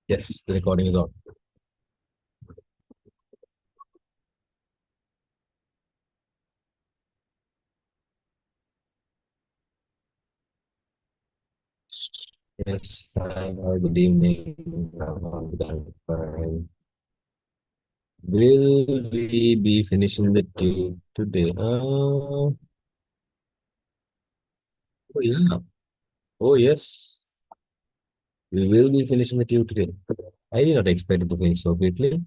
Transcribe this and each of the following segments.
Yes, the recording is on. Yes, hi, good evening. I'm fine. Will we be finishing the tube today? Oh yeah. Oh yes. We will be finishing the tube today. I did not expect it to finish so quickly.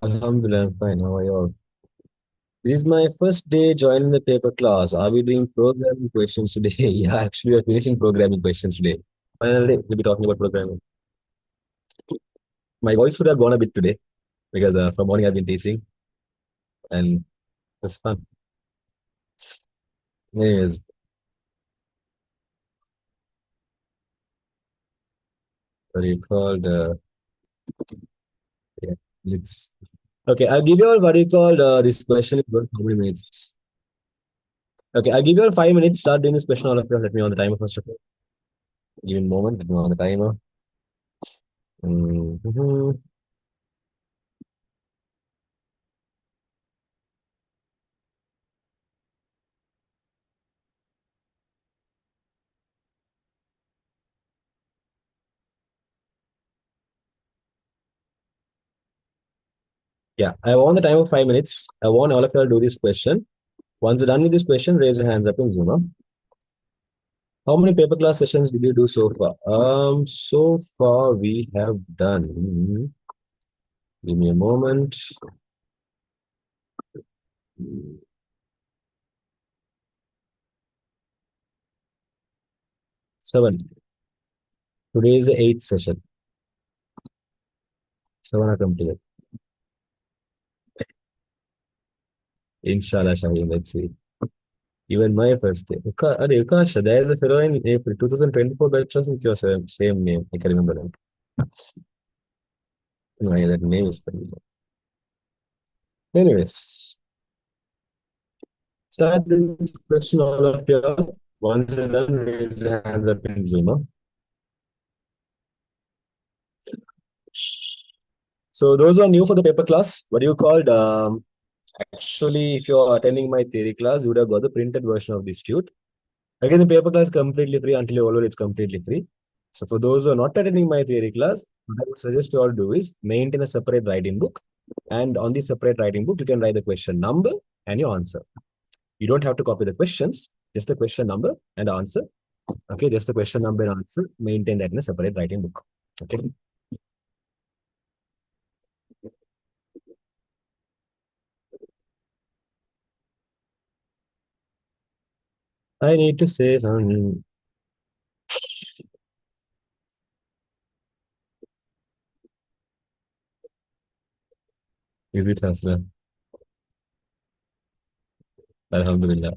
Alhamdulillah, I'm fine. How are you all? This is my first day joining the paper class. Are we doing programming questions today? Yeah, actually, we're finishing programming questions today. Finally, we'll be talking about programming. My voice would have gone a bit today because from morning I've been teaching and it's fun. Anyways, what do you called? Yeah, let's. Okay, I'll give you all what do you call this question is worth how many minutes? Okay, I'll give you all 5 minutes. Start doing this question all of you. Let me on the timer first of all. Give me a moment. Let me on the timer. Mhm. Yeah, I want the time of 5 minutes. I want all of you to do this question. Once you're done with this question, raise your hands up in Zoom. Huh? How many paper class sessions did you do so far? So far we have done. Give me a moment. 7. Today is the eighth session. 7 are completed. Inshallah, Shaheen, let's see. Even my first day. Yukasha, there is a fellow in April 2024 batch with your same name. I can remember that. No, yeah, that name is funny. Anyways, start doing this question all of you. Once you're done, raise your hands up in Zoom. Huh? So those who are new for the paper class, what do you called? Actually, if you're attending my theory class, you would have got the printed version of this tute. Again, the paper class is completely free until you over it's completely free. So for those who are not attending my theory class, what I would suggest you all do is maintain a separate writing book. And on the separate writing book, you can write the question number and your answer. You don't have to copy the questions, just the question number and the answer. Okay, just the question number and answer. Maintain that in a separate writing book. Okay. I need to say something. Is it Hasra? Alhamdulillah.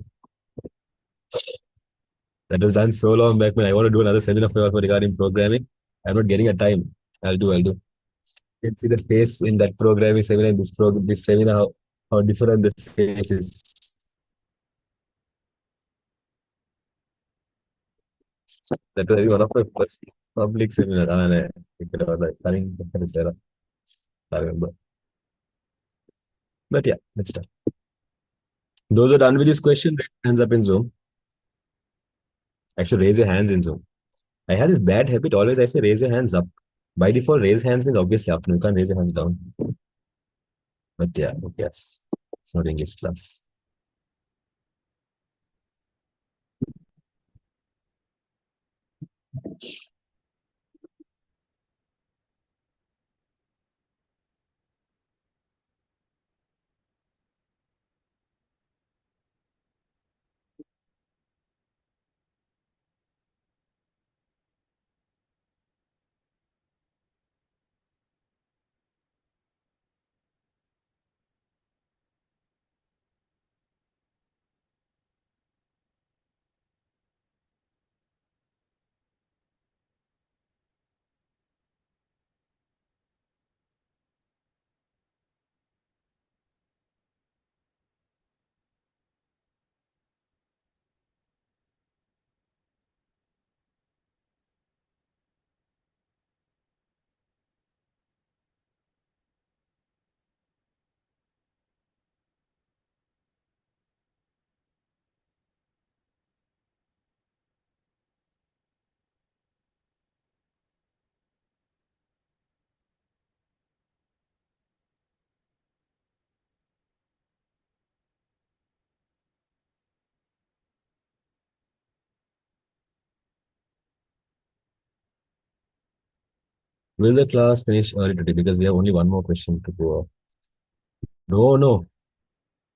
That was done so long back when I want to do another seminar for regarding programming. I'm not getting a time. I'll do. You can see the face in that programming seminar, this seminar, how different the face is. That was one of my first public seminar. I remember. But yeah, let's start. Those who are done with this question, raise your hands up in Zoom. Actually, raise your hands in Zoom. I had this bad habit. Always I say raise your hands up. By default, raise hands means obviously up. You can't raise your hands down. But yeah, yes. It's not English class. Will the class finish early today? Because we have only one more question to go. No, no.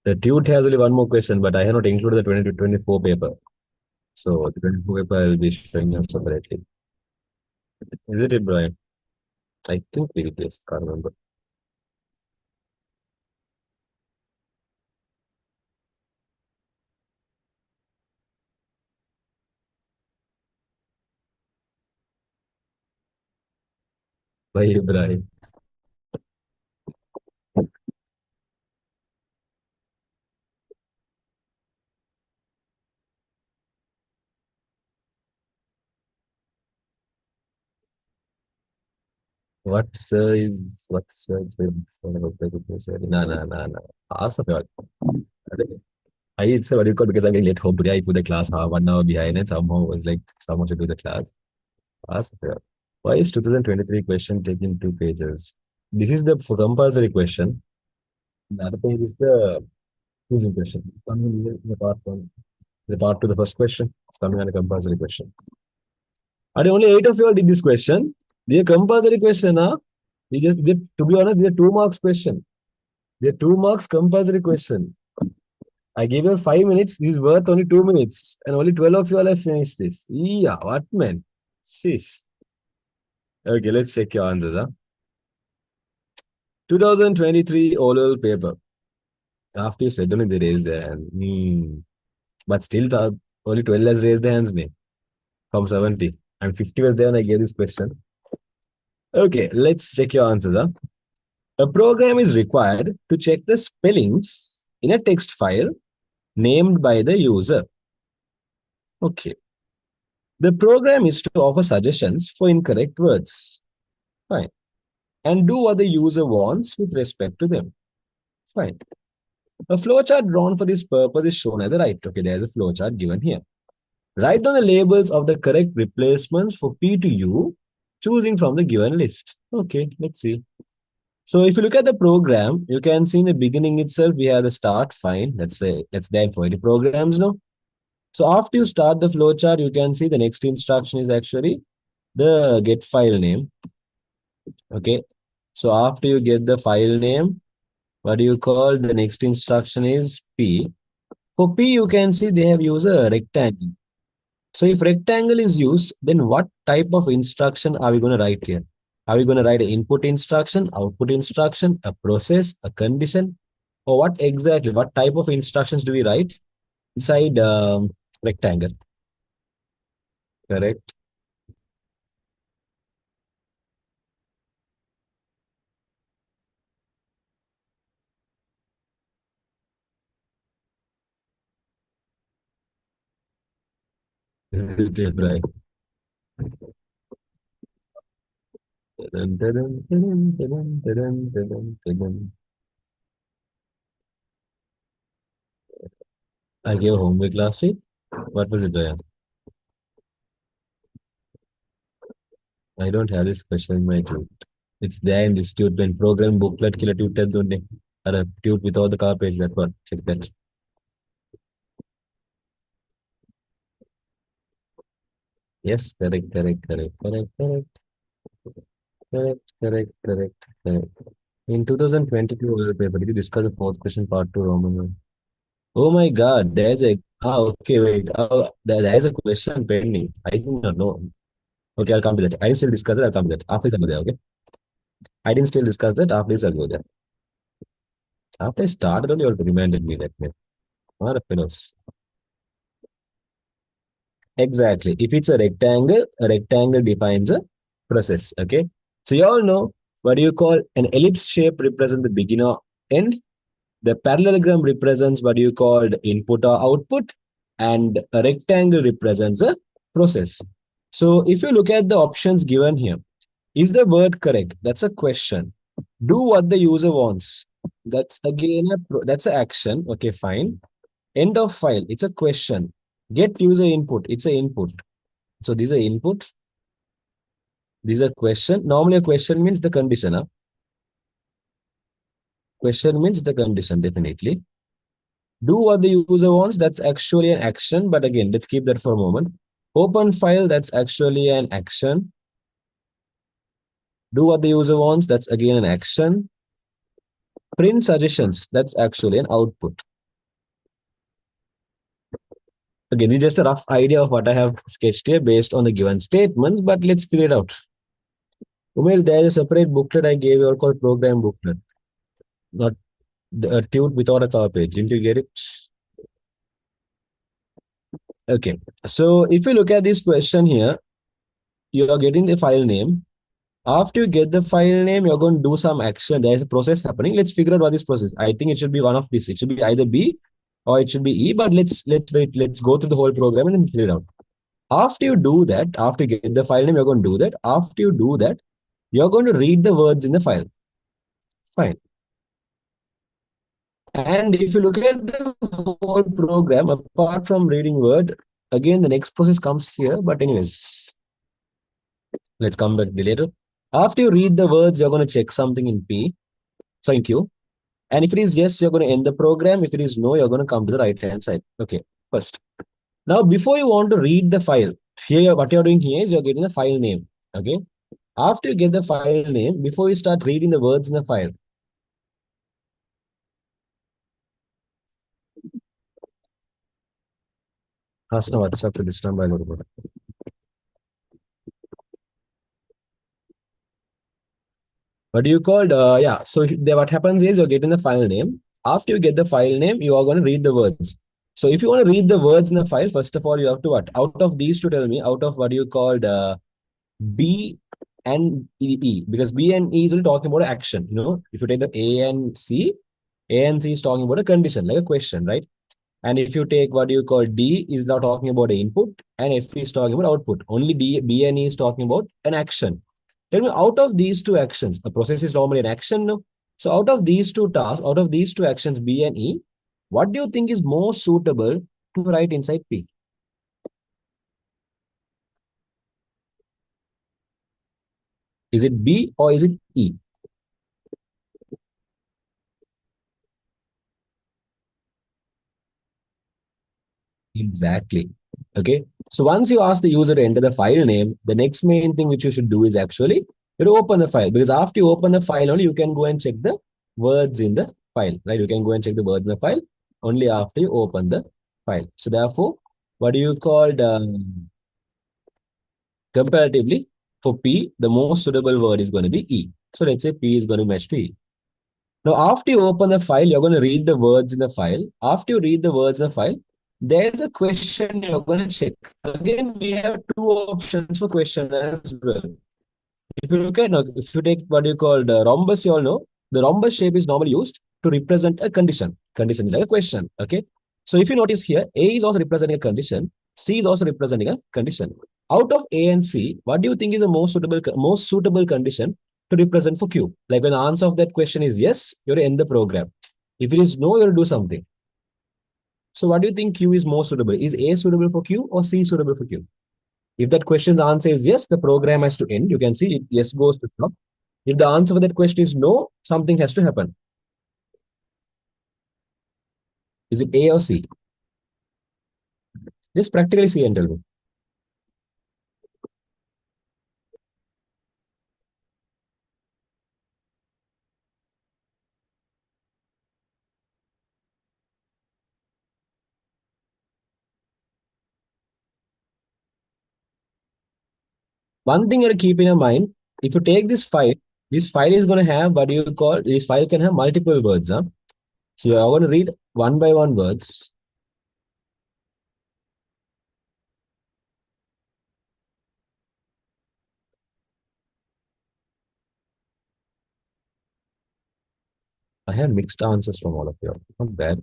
The tute has only one more question, but I have not included the 20 to 24 paper. So the 24 paper I will be showing you separately. Is it, Brian? I think we replaced. Can't remember. Bye, Brian. What's no, no, no, no. Ask of your. I it's what you call because I'm getting late home today. I put the class 1 hour behind and somehow was like someone should do the class. Ask of your. Why is 2023 question taking 2 pages? This is the compulsory question. The other page is the choosing question. It's coming in the part one. The part to the first question. It's coming on a compulsory question. And only 8 of you all did this question. The compulsory question, huh? To be honest, the 2 marks question. The 2 marks compulsory question. I gave you 5 minutes. This is worth only 2 minutes. And only 12 of you all have finished this. Yeah, what man? Sheesh. Okay, let's check your answers, huh? 2023 oral paper. After you said only they raised their hand. But still, only 12 has raised their hands, name from 70. And 50 was there when I gave this question. Okay, let's check your answers, huh? A program is required to check the spellings in a text file named by the user. Okay. The program is to offer suggestions for incorrect words. Fine. And do what the user wants with respect to them. Fine. A flowchart drawn for this purpose is shown at the right. Okay, there's a flowchart given here. Write down the labels of the correct replacements for P to U, choosing from the given list. Okay, let's see. So if you look at the program, you can see in the beginning itself, we have the start, fine. Let's say that's there for the programs now. So after you start the flowchart, you can see the next instruction is actually the get file name. Okay. So after you get the file name, what do you call the next instruction is P. For P, you can see they have used a rectangle. So if rectangle is used, then what type of instruction are we going to write here? Are we going to write an input instruction, output instruction, a process, a condition, or what exactly? What type of instructions do we write inside rectangle? Correct. Right. I gave homework last week. What was it, Ryan? I don't have this question in my tute. It's there in this tute when program booklet killer tute or a tute with all the car page. That one. Check that. Yes, correct, correct, correct, correct, correct, correct, correct, correct, correct. In 2022 oral paper, did you discuss the fourth question part two Roman one? Oh my God, there's a okay, wait. There's a question pending. I think no. Okay, I'll come to that. I didn't still discuss it, I'll come to that. After this, I'll go there, okay? I didn't still discuss that. After this, I'll go there. After I started only, you reminded me that man. What a fellows. Exactly. If it's a rectangle defines a process. Okay. So you all know what do you call an ellipse shape represents the beginner end. The parallelogram represents what you called input or output, and a rectangle represents a process. So if you look at the options given here, is the word correct? That's a question. Do what the user wants. That's again that's an action. Okay, fine. End of file. It's a question. Get user input. It's a input. So these are input. These are question. Normally a question means the condition. Huh? Question means the condition, definitely. Do what the user wants. That's actually an action. But again, let's keep that for a moment. Open file. That's actually an action. Do what the user wants. That's again an action. Print suggestions. That's actually an output. Okay, this is just a rough idea of what I have sketched here based on the given statements, but let's figure it out. Umil, there is a separate booklet I gave you called program booklet, not a tute without a cover page. Didn't you get it? Okay, so if you look at this question here, you are getting the file name. After you get the file name, you're going to do some action. There's a process happening. Let's figure out what this process. I think it should be one of these. It should be either B or it should be E. But let's wait. Let's go through the whole program and then figure it out. After you do that, after you get the file name, you're going to do that. After you do that, you're going to read the words in the file. Fine. And if you look at the whole program, apart from reading word, again the next process comes here. But anyways, let's come back later. After you read the words, you're going to check something in P. So in Q. And if it is yes, you're going to end the program. If it is no, you're going to come to the right hand side. Okay, first. Now, before you want to read the file, here what you're doing here is you're getting the file name. Okay. After you get the file name, before you start reading the words in the file, Hasna WhatsApp to this number. What do you call? Yeah. So what happens is you're getting the file name. After you get the file name, you are going to read the words. So if you want to read the words in the file, first of all, you have to what? Out of these to tell me, out of what you called B and E, because B and E is only talking about action. You know, if you take the A and C is talking about a condition, like a question, right? And if you take what you call D is now talking about the input and F is talking about output. Only B and E is talking about an action. Tell me, out of these two actions, the process is normally an action. No? So out of these two tasks, out of these two actions, B and E, what do you think is more suitable to write inside P? Is it B or is it E? Exactly. Okay. So once you ask the user to enter the file name, the next main thing which you should do is actually you open the file, because after you open the file only you can go and check the words in the file, right? You can go and check the words in the file only after you open the file. So therefore, what do you call comparatively for P, the most suitable word is going to be E. So let's say P is going to match to E. Now, after you open the file, you're going to read the words in the file. After you read the words in the file, there's a question you're going to check. Again, we have two options for question as well. If you look at now, if you take what you call the rhombus, you all know the rhombus shape is normally used to represent a condition. Condition is like a question. Okay. So if you notice here, A is also representing a condition, C is also representing a condition. Out of A and C, what do you think is the most suitable condition to represent for Q? Like when the answer of that question is yes, you're in the program. If it is no, you'll do something. So what do you think Q is more suitable? Is A suitable for Q or C suitable for Q? If that question's answer is yes, the program has to end. You can see it yes goes to stop. If the answer for that question is no, something has to happen. Is it A or C? Just practically see and tell me. One thing you have to keep in your mind, if you take this file is going to have what you call, this file can have multiple words. Huh? So you're going to read one by one words. I have mixed answers from all of you. Not bad.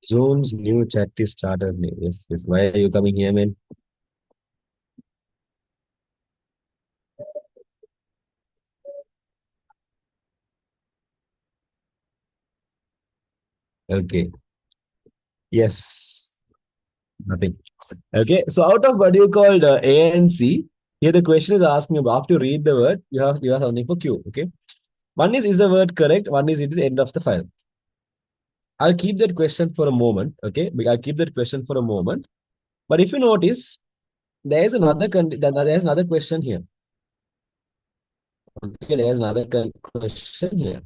Zoom's new chat is started. Yes, yes. Why are you coming here, man? Okay. Yes. Nothing. Okay. So out of what you called A and C, here the question is asking you after you read the word, you have something for Q. Okay. One is the word correct? One is it is the end of the file. I'll keep that question for a moment. Okay, I'll keep that question for a moment. But if you notice, there's another question here. Okay, there's another question here.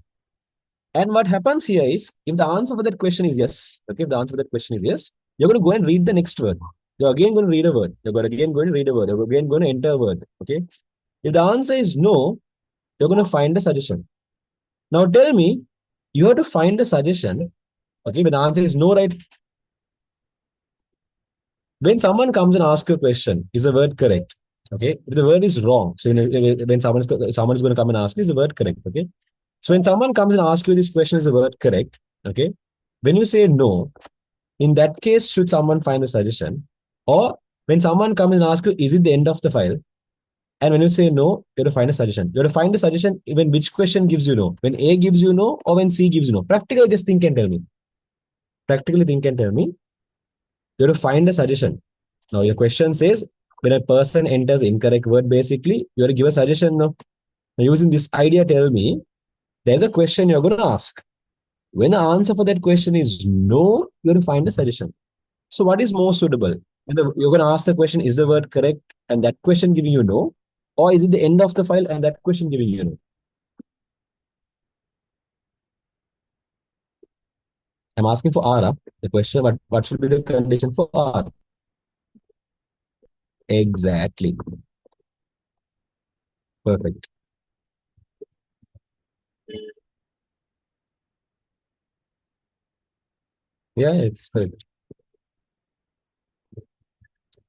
And what happens here is, if the answer for that question is yes, okay, if the answer for that question is yes, you're going to go and read the next word. You're again going to read a word. You're again going to read a word. You're again going to enter a word. Okay. If the answer is no, you're going to find a suggestion. Now tell me, you have to find a suggestion. Okay, but the answer is no, right? When someone comes and asks you a question, is the word correct? Okay, if the word is wrong, so when someone is going to come and ask you, is the word correct? Okay, so when someone comes and asks you this question, is the word correct? Okay, when you say no, in that case, should someone find a suggestion? Or when someone comes and asks you, is it the end of the file? And when you say no, you have to find a suggestion. You have to find a suggestion when which question gives you no. When A gives you no or when C gives you no. Practically, just think and tell me. Practically think and tell me. You have to find a suggestion. Now, your question says, when a person enters incorrect word, basically, you have to give a suggestion. Now, using this idea, tell me, there's a question you're going to ask. When the answer for that question is no, you have to find a suggestion. So what is more suitable? You're going to ask the question, is the word correct? And that question giving you no? Or is it the end of the file and that question giving you no? I'm asking for R. The question, what should be the condition for R? Exactly. Perfect. Yeah, it's correct.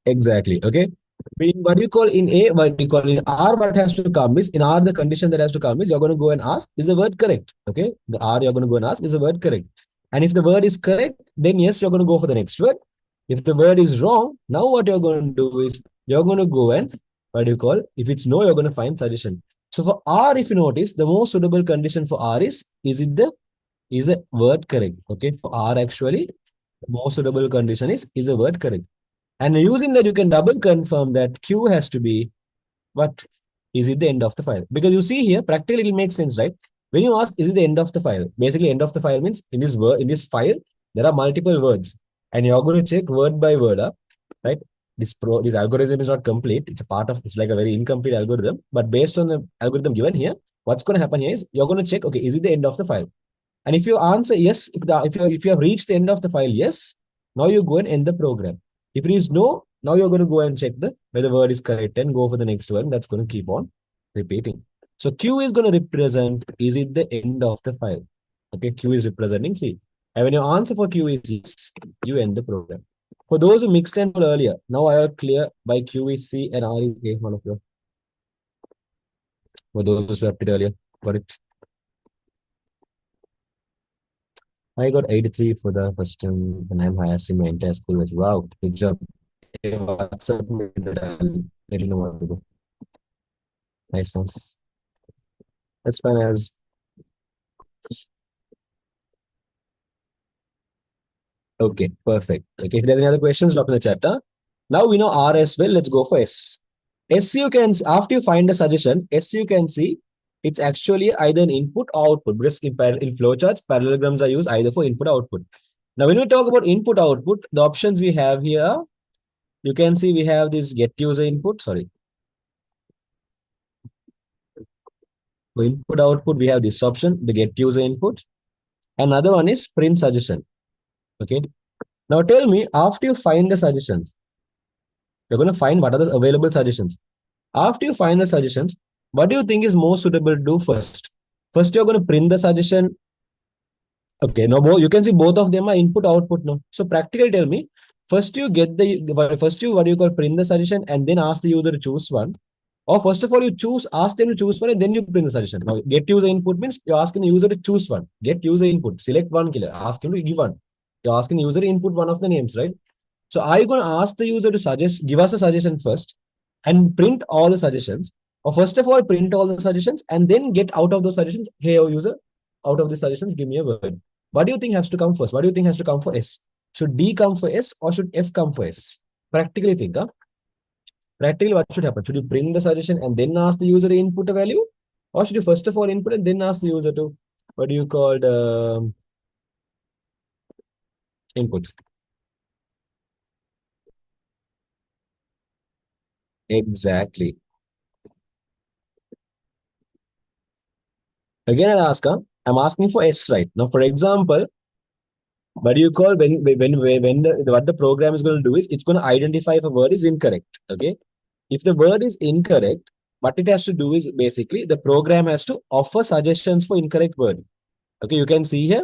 Exactly. Okay. What you call in A, what you call in R, what has to come is in R, the condition that has to come is you're going to go and ask, is the word correct? Okay. The R you're going to go and ask, is the word correct? And if the word is correct, then yes, you're going to go for the next word. If the word is wrong, now what you're going to do is you're going to go and what do you call? If it's no, you're going to find suggestion. So for R, if you notice, the most suitable condition for R is a word correct? Okay. For R actually, the most suitable condition is a word correct. And using that, you can double confirm that Q has to be what? Is it the end of the file? Because you see here, practically it makes sense, right? When you ask, is it the end of the file? Basically, end of the file means in this word, in this file, there are multiple words. And you're going to check word by word up, right? This algorithm is not complete. It's a part of it's like a very incomplete algorithm. But based on the algorithm given here, what's going to happen here is you're going to check, okay, is it the end of the file? And if you answer yes, if you have reached the end of the file, yes, now you go and end the program. If it is no, now you're going to go and check whether the word is correct and go for the next one. That's going to keep on repeating. So Q is going to represent, is it the end of the file? Okay, Q is representing C. And when your answer for Q is yes, you end the program. For those who mixed and earlier, now I are clear by Q is C and R is A, one of you. For those who swapped it earlier, got it? I got 83 for the first time when I'm highest in my entire school. Wow, good job. Hey, what's up? Let you know what to do. Nice, nice. That's fine as okay, perfect. Okay, if there's any other questions, drop in the chat. Huh? Now we know R as well. Let's go for S. S you can after you find a suggestion, S you can see it's actually either an input or output because in flowcharts, parallelograms are used either for input or output. Now, when we talk about input output, the options we have here, you can see we have this get user input. Sorry. For input output, we have this option, the get user input. Another one is print suggestion. Okay. Now tell me, after you find the suggestions, you're going to find what are the available suggestions. After you find the suggestions, what do you think is more suitable to do first? First, you're going to print the suggestion. Okay, no, you can see both of them are input output. No, so practically tell me, first you get the first you what you call print the suggestion and then ask the user to choose one. Or first of all, you ask them to choose one and then you print the suggestion. Now, get user input means you're asking the user to choose one. Get user input, select one killer, ask him to give one. You're asking the user to input one of the names, right? So are you going to ask the user to give us a suggestion first and print all the suggestions? Or first of all, print all the suggestions and then get out of those suggestions, hey, oh, user, out of the suggestions, give me a word. What do you think has to come first? What do you think has to come for S? Should D come for S or should F come for S? Practically think, huh? Practically, what should happen? Should you bring the suggestion and then ask the user to input a value? Or should you first of all input and then ask the user to what do you call the input? Exactly. Again, I'll ask, I'm asking for S, right? Now, for example, what do you call when the what the program is going to do is it's going to identify if a word is incorrect. Okay. If the word is incorrect, what it has to do is basically the program has to offer suggestions for incorrect word. Okay, you can see here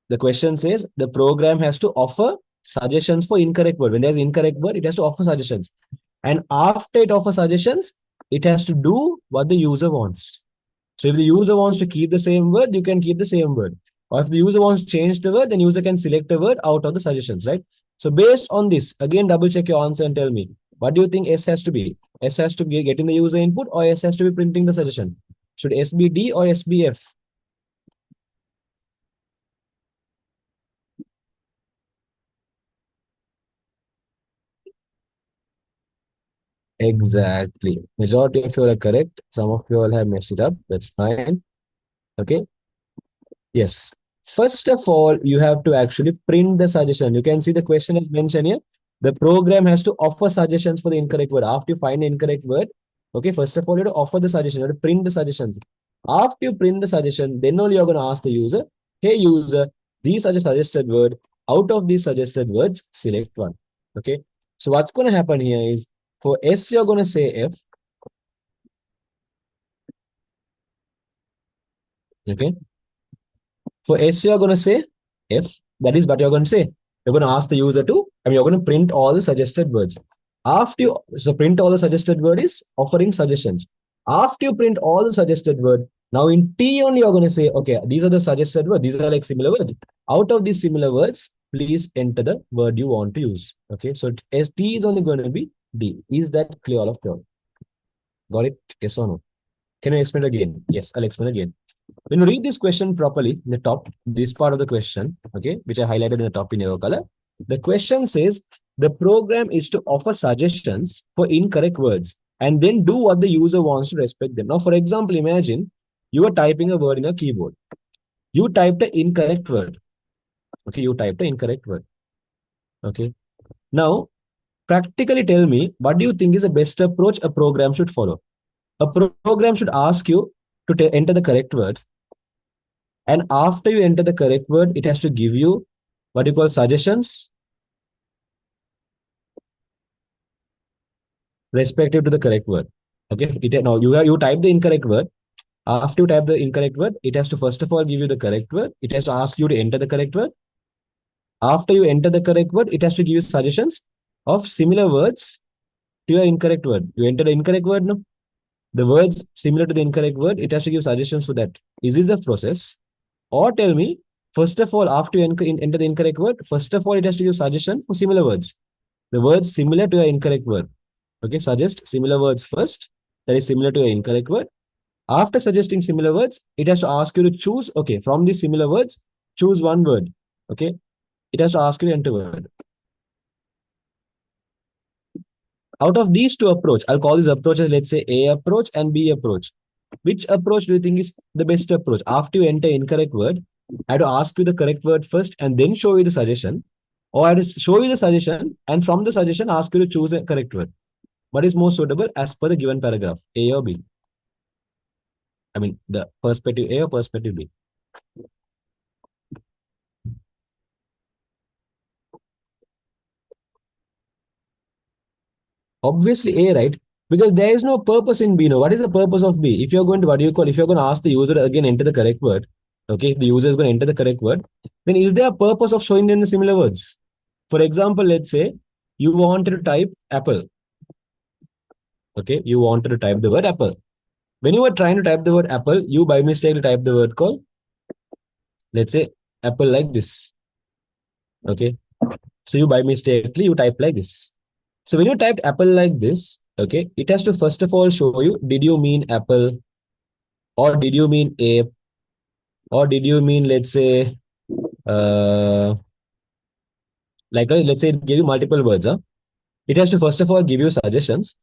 the question says the program has to offer suggestions for incorrect word. When there's incorrect word, it has to offer suggestions. And after it offers suggestions, it has to do what the user wants. So if the user wants to keep the same word, you can keep the same word. Or if the user wants to change the word, then user can select a word out of the suggestions, right? So based on this, again, double check your answer and tell me, what do you think S has to be? S has to be getting the user input or S has to be printing the suggestion? Should S be D or S be F? Exactly. Majority of you are correct. Some of you all have messed it up. That's fine. Okay. Yes. First of all, you have to actually print the suggestion. You can see the question is mentioned here. The program has to offer suggestions for the incorrect word. After you find the incorrect word, okay, first of all, you have to offer the suggestion. You have to print the suggestions. After you print the suggestion, then only you're going to ask the user, hey, user, these are the suggested word. Out of these suggested words, select one. Okay. So what's going to happen here is for S, you're going to say F. Okay. For S, you're going to say F. That is what you're going to say. You're going to ask the user to, you're going to print all the suggested words. After you, so print all the suggested word is offering suggestions. After you print all the suggested word, now in T only you're going to say, okay, these are the suggested words. These are like similar words. Out of these similar words, please enter the word you want to use. Okay, so T is only going to be D. Is that clear all of you? Got it? Yes or no? Can you explain again? Yes, I'll explain again. When you read this question properly, in the top, this part of the question, okay, which I highlighted in the top in yellow color, the question says the program is to offer suggestions for incorrect words and then do what the user wants to respect them. Now, for example, imagine you are typing a word in a keyboard. You typed the incorrect word. Okay, you typed the incorrect word. Okay. Now, practically tell me, what do you think is the best approach a program should follow? A program should ask you to enter the correct word. And after you enter the correct word, it has to give you what you call suggestions respective to the correct word. Okay. Now you type the incorrect word. After you type the incorrect word, it has to first of all give you the correct word. It has to ask you to enter the correct word. After you enter the correct word, it has to give you suggestions of similar words to your incorrect word. You enter the incorrect word, no? The words similar to the incorrect word, it has to give suggestions for that. Is this a process? Or tell me, first of all, after you enter the incorrect word, first of all, it has to give suggestion for similar words. The words similar to your incorrect word. Okay, suggest similar words first. That is similar to your incorrect word. After suggesting similar words, it has to ask you to choose, okay, from these similar words, choose one word. Okay, it has to ask you to enter word. Out of these two approach, I'll call these approaches, let's say A approach and B approach. Which approach do you think is the best approach? After you enter incorrect word, I have to ask you the correct word first and then show you the suggestion. Or I have to show you the suggestion and from the suggestion ask you to choose a correct word. What is more suitable as per the given paragraph, A or B? The perspective A or perspective B? Obviously A, right? Because there is no purpose in B. No, what is the purpose of B? If you're going to, what do you call, if you're going to ask the user to again enter the correct word, okay, if the user is going to enter the correct word, then is there a purpose of showing them the similar words? For example, let's say you wanted to type apple. Okay, you wanted to type the word apple. When you were trying to type the word apple, you by mistake type the word called, let's say, apple like this. Okay, so you by mistakenly you type like this. So when you typed apple like this, okay, it has to first of all show you, did you mean apple or did you mean ape or did you mean, let's say, uh, let's say it give you multiple words. Huh? It has to first of all give you suggestions.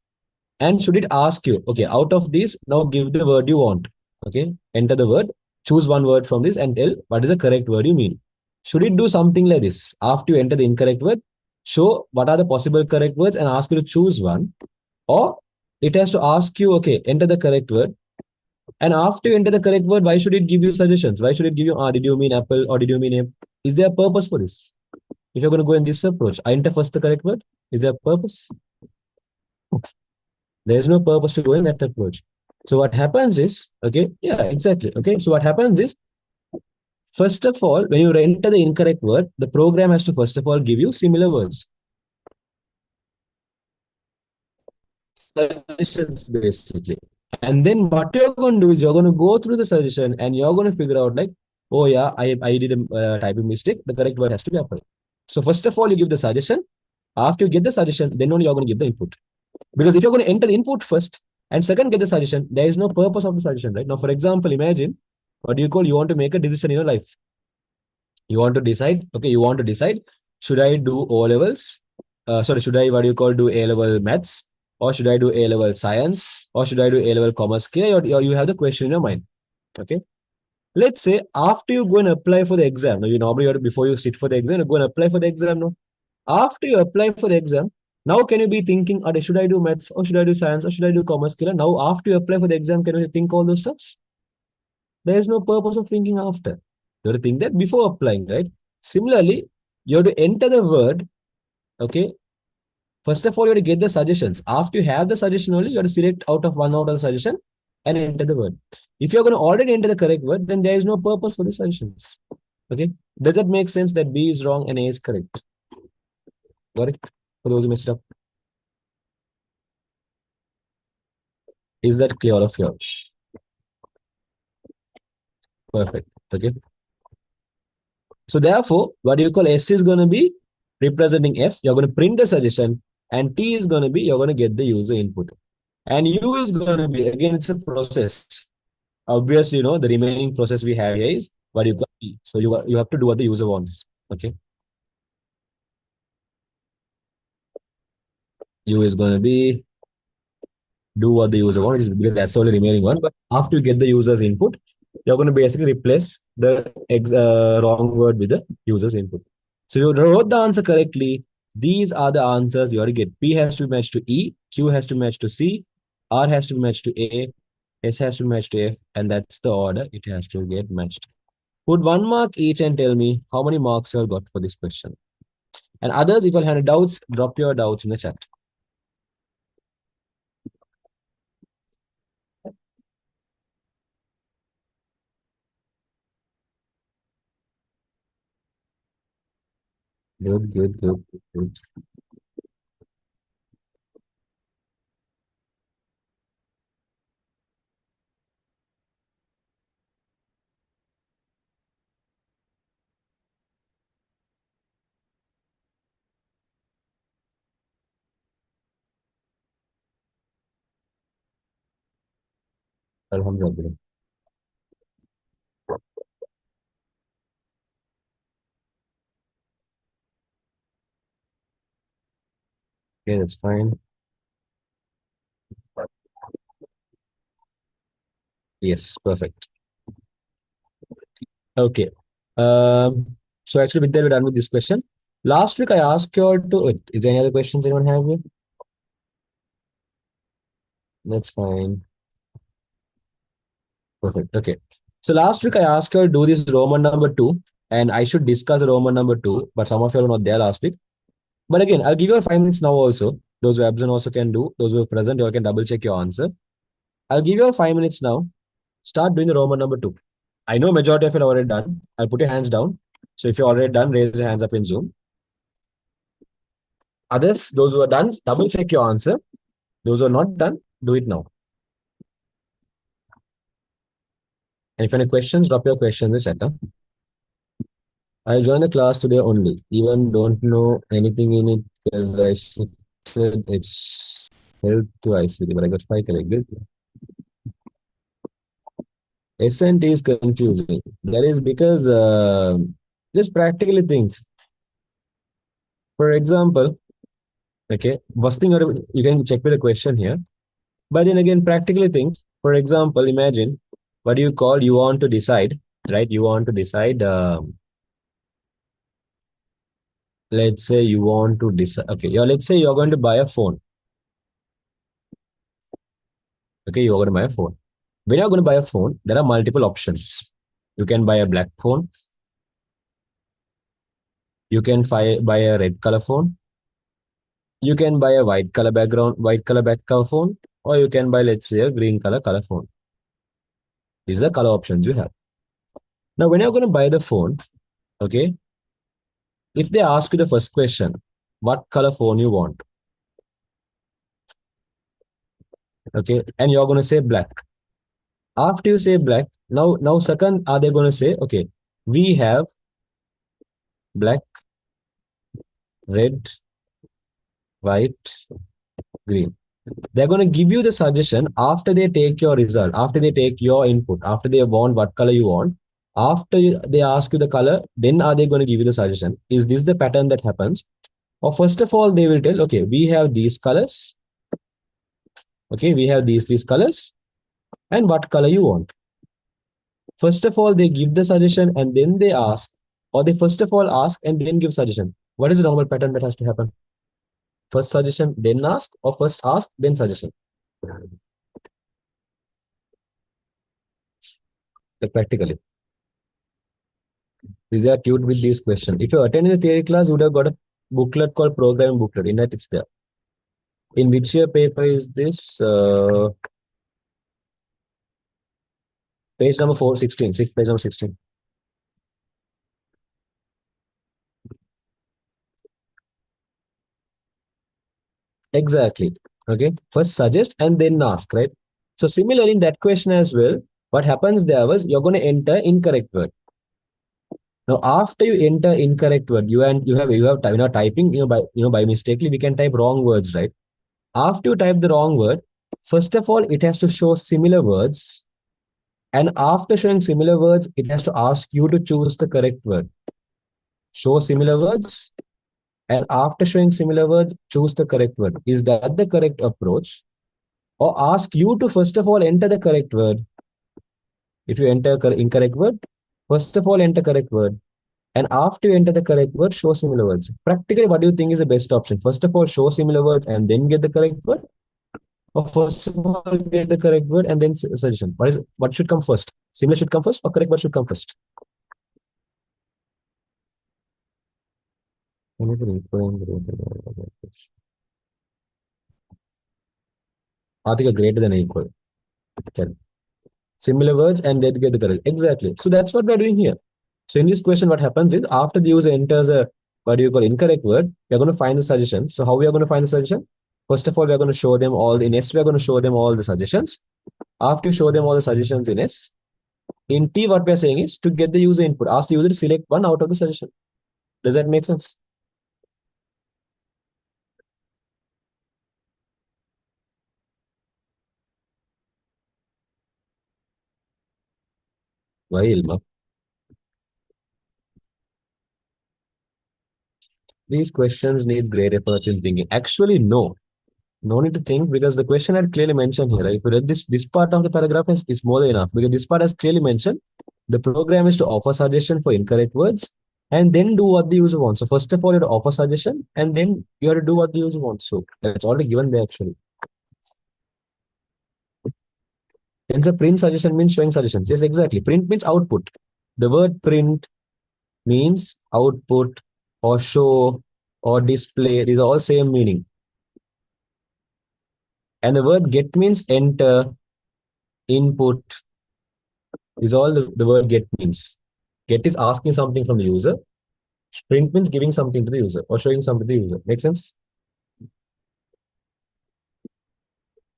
And should it ask you, okay, out of these, now give the word you want. Okay, enter the word, choose one word from this and tell what is the correct word you mean. Should it do something like this? After you enter the incorrect word, show what are the possible correct words and ask you to choose one. Or it has to ask you, okay, enter the correct word. And after you enter the correct word, why should it give you suggestions? Why should it give you, did you mean apple or did you mean ape? Is there a purpose for this? If you're going to go in this approach, I enter first the correct word. Is there a purpose? There's no purpose to go in that approach. So what happens is, okay, yeah, exactly. Okay, so what happens is, first of all, when you enter the incorrect word, the program has to first of all give you similar words, suggestions basically. And then what you're going to do is you're going to go through the suggestion and you're going to figure out like, oh yeah, I did a typing mistake. The correct word has to be apple. So first of all, you give the suggestion. After you get the suggestion, then only you're going to give the input. Because if you're going to enter the input first and second get the suggestion, there is no purpose of the suggestion, right? Now, for example, imagine what do you call you want to make a decision in your life. You want to decide, okay, you want to decide, should I do O levels? Sorry, should I what do you call do A level maths? Or should I do A level science? Or should I do A level commerce? Okay, or you have the question in your mind. Okay. Let's say after you go and apply for the exam, now you normally before you sit for the exam, you go and apply for the exam. No? After you apply for the exam, now can you be thinking, okay, should I do maths or should I do science or should I do commerce? Now, after you apply for the exam, can you think all those stuff? There is no purpose of thinking after. You have to think that before applying, right? Similarly, you have to enter the word, okay? First of all, you have to get the suggestions. After you have the suggestion only, you have to select out of the suggestion and enter the word. If you're going to already enter the correct word, then there is no purpose for the suggestions. Okay? Does that make sense that B is wrong and A is correct? Got it? For those who messed up. Is that clear of yours? Perfect. Okay. So therefore, what you call S is going to be representing F. You're going to print the suggestion, and T is going to be you're going to get the user input. And U is going to be again it's a process. Obviously, the remaining process we have here is what you got. So you have to do what the user wants. Okay. U is going to be do what the user wants because that's the only remaining one. But after you get the user's input, you're going to basically replace the wrong word with the user's input. So you wrote the answer correctly. These are the answers you have to get. P has to match to E, Q has to match to C, R has to match to A, S has to match to F, and that's the order it has to get matched. Put 1 mark each and tell me how many marks you have got for this question. And others, if you have any doubts, drop your doubts in the chat. Good, good, good, good. Alhamdulillah. Okay, that's fine. Yes, perfect. Okay. So actually, with that, we're done with this question. Last week, I asked you all to. Is there any other questions anyone have here? That's fine. Perfect. Okay. So last week, I asked you to do this Roman number two, and I should discuss Roman number two, but some of you are not there last week. But again, I'll give you 5 minutes now also. Those who are absent also can do. Those who are present, you all can double check your answer. I'll give you all 5 minutes now. Start doing the Roman number two. I know majority of you are already done. I'll put your hands down. So if you're already done, raise your hands up in Zoom. Others, those who are done, double check your answer. Those who are not done, do it now. And if any questions, drop your questions in the chat. Huh? I joined the class today only. Even don't know anything in it because I shifted its help to ICT, but I got 5 collected. S&T is confusing. That is because just practically think. For example, okay, first thing you can check with the question here. But then again, practically think, for example, imagine what do you call you want to decide, right? You want to decide, let's say you want to decide, okay, let's say you're going to buy a phone. Okay, you're going to buy a phone. When you're going to buy a phone, there are multiple options. You can buy a black phone, you can buy a red color phone, you can buy a white color back cover phone, or you can buy, let's say, a green color phone. These are color options you have. Now, when you're going to buy the phone, okay, if they ask you the first question, what color phone you want, okay, and you're going to say black. After you say black, now second, are they going to say, okay, we have black, red, white, green. They're going to give you the suggestion after they take your result, after they take your input, after they want what color you want. After they ask you the color, then are they going to give you the suggestion? Is this the pattern that happens? Or first of all, they will tell, okay, we have these colors. Okay, we have these colors. And what color you want? First of all, they give the suggestion and then they ask, or they first of all ask and then give suggestion. What is the normal pattern that has to happen? First suggestion, then ask, or first ask, then suggestion. Like practically. These are tuned with these questions. If you attend the theory class, you would have got a booklet called programming booklet. In that, it's there. In which year paper is this? Page number 416, page number 16. Exactly. Okay. First suggest and then ask, right? So similarly in that question as well, what happens there was you're going to enter incorrect word. Now after you enter incorrect word, you know typing, by mistakenly we can type wrong words, right? After you type the wrong word, first of all, it has to show similar words. And after showing similar words, it has to ask you to choose the correct word. Show similar words, and after showing similar words, choose the correct word. Is that the correct approach? Or ask you to first of all enter the correct word. If you enter incorrect word, first of all enter correct word. And after you enter the correct word, show similar words. Practically, what do you think is the best option? First of all, show similar words and then get the correct word? Or first of all, get the correct word and then suggestion? What should come first? Similar should come first or correct word should come first? Article greater than or equal. Okay. Similar words and then get the correct. Exactly. So that's what we're doing here. So in this question, what happens is after the user enters a what do you call incorrect word, we're going to find the suggestion. So how we are going to find the suggestion? First of all, we're going to show them all in S. We're going to show them all the suggestions. After you show them all the suggestions in S, in T, what we're saying is to get the user input. Ask the user to select one out of the suggestion. Does that make sense? Why, Ilma? These questions need great efforts in thinking. Actually, no. No need to think because the question had clearly mentioned here. Right? If you read this part of the paragraph is more than enough because this part has clearly mentioned the program is to offer suggestion for incorrect words and then do what the user wants. So first of all, you have to offer suggestion and then you have to do what the user wants. So that's already given there actually. Hence a print suggestion means showing suggestions. Yes, exactly. Print means output. The word print means output or show or display. These are all same meaning. And the word get means enter, input, is all the word get means. Get is asking something from the user. Print means giving something to the user or showing something to the user. Make sense?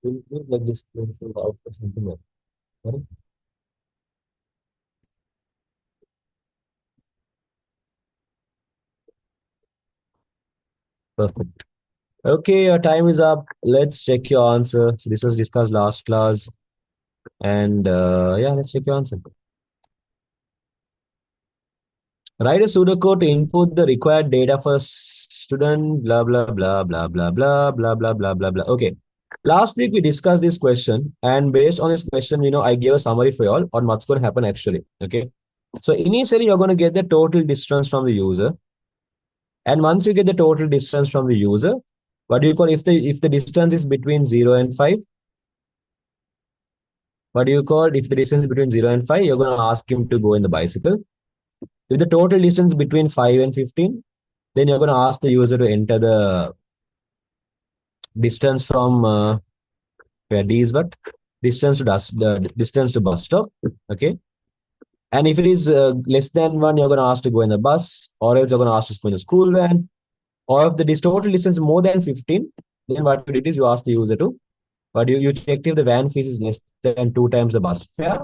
Print means like this output something like that. Perfect. Okay, your time is up. Let's check your answer. So this was discussed last class. And yeah, let's check your answer. Write a pseudocode to input the required data for student, blah, blah, blah, blah, blah, blah, blah, blah, blah, blah, blah. Okay. Last week we discussed this question, and based on this question, I gave a summary for you all on what's going to happen actually. Okay. So initially, you're going to get the total distance from the user, and once you get the total distance from the user, what do you call if the distance is between 0 and 5? What do you call if the distance is between 0 and 5? You're going to ask him to go in the bicycle. If the total distance between 5 and 15, then you're going to ask the user to enter the distance from where D is what the distance to bus stop. Okay. And if it is less than one, you're going to ask to go in the bus, or else you're going to ask to go in the school van. Or if the total distance is more than 15, then what you did is you ask the user to, but you checked if the van fees is less than 2 times the bus fare.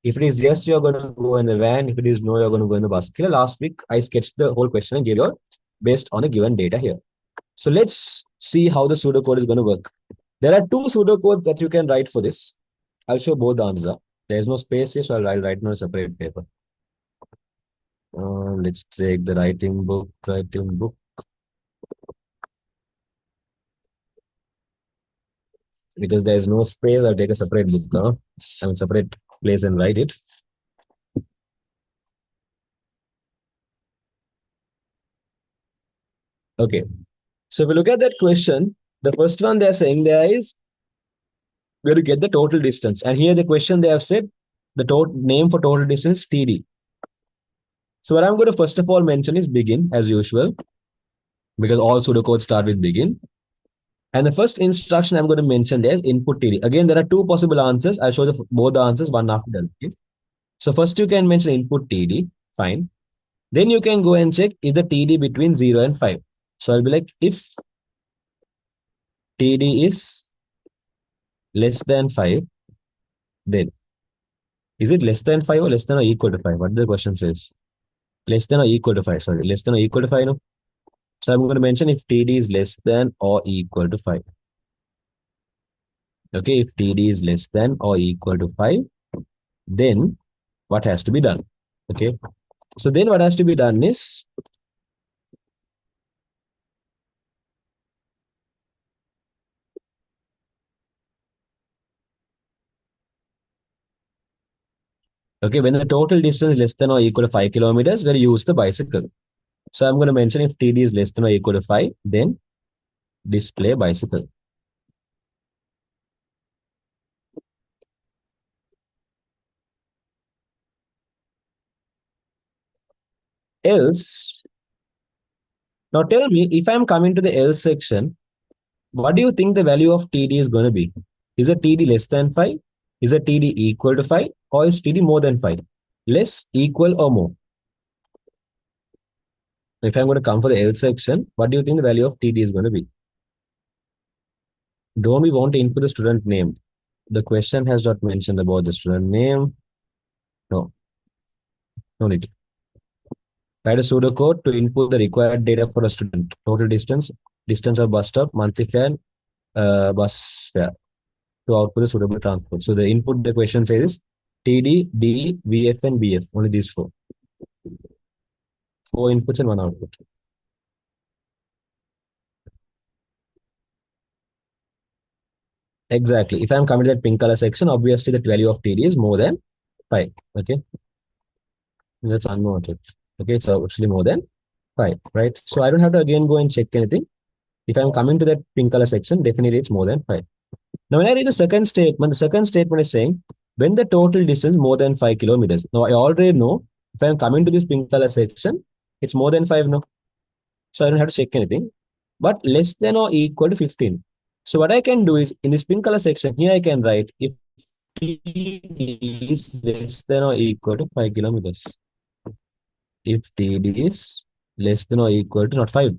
If it is yes, you're going to go in the van. If it is no, you're going to go in the bus. Okay, last week, I sketched the whole question and gave you based on the given data here. So let's see how the pseudocode is going to work. There are two pseudocodes that you can write for this. I'll show both the answer. There is no space here, so I'll write on a separate paper. Let's take the writing book. Because there is no space, I'll take a separate book. Separate place and write it. Okay. So if we look at that question, the first one they're saying there is we're to get the total distance. And here the question they have said the name for total distance TD. So what I'm going to first of all mention is begin as usual, because all pseudocodes start with begin. And the first instruction I'm going to mention there is input TD. Again, there are two possible answers. I'll show both the answers one after the other. Okay? So first you can mention input TD. Fine. Then you can go and check is the TD between 0 and 5. So I'll be like, if TD is less than 5, then is it less than 5 or less than or equal to 5? What the question says? Less than or equal to 5. Sorry, less than or equal to 5. No? So I'm going to mention if TD is less than or equal to 5. Okay, if TD is less than or equal to 5, then what has to be done? Okay, so then what has to be done is okay, when the total distance is less than or equal to 5 kilometers, we'll use the bicycle. So I'm going to mention if TD is less than or equal to 5, then display bicycle. Else, now tell me if I'm coming to the else section, what do you think the value of TD is going to be? Is a TD less than 5? Is a TD equal to 5? Or is TD more than 5? Less, equal, or more? If I'm going to come for the else section, what do you think the value of TD is going to be? Don't we want to input the student name? The question has not mentioned about the student name. No, no need. Write a pseudocode to input the required data for a student. Total distance, distance of bus stop, monthly fare, bus fare to output the suitable transport. So the input the question says TD, D, VF, and BF. Only these four. Four inputs and one output. Exactly. If I'm coming to that pink color section, obviously the value of TD is more than 5. Okay. That's unwanted. Okay. It's actually more than 5, right? So I don't have to again go and check anything. If I'm coming to that pink color section, definitely it's more than 5. Now, when I read the second statement is saying when the total distance more than 5 kilometers. Now, I already know if I'm coming to this pink color section, it's more than 5 now. So I don't have to check anything. But less than or equal to 15. So what I can do is in this pink color section, here I can write if T is less than or equal to 5 kilometers. If TD is less than or equal to not 5,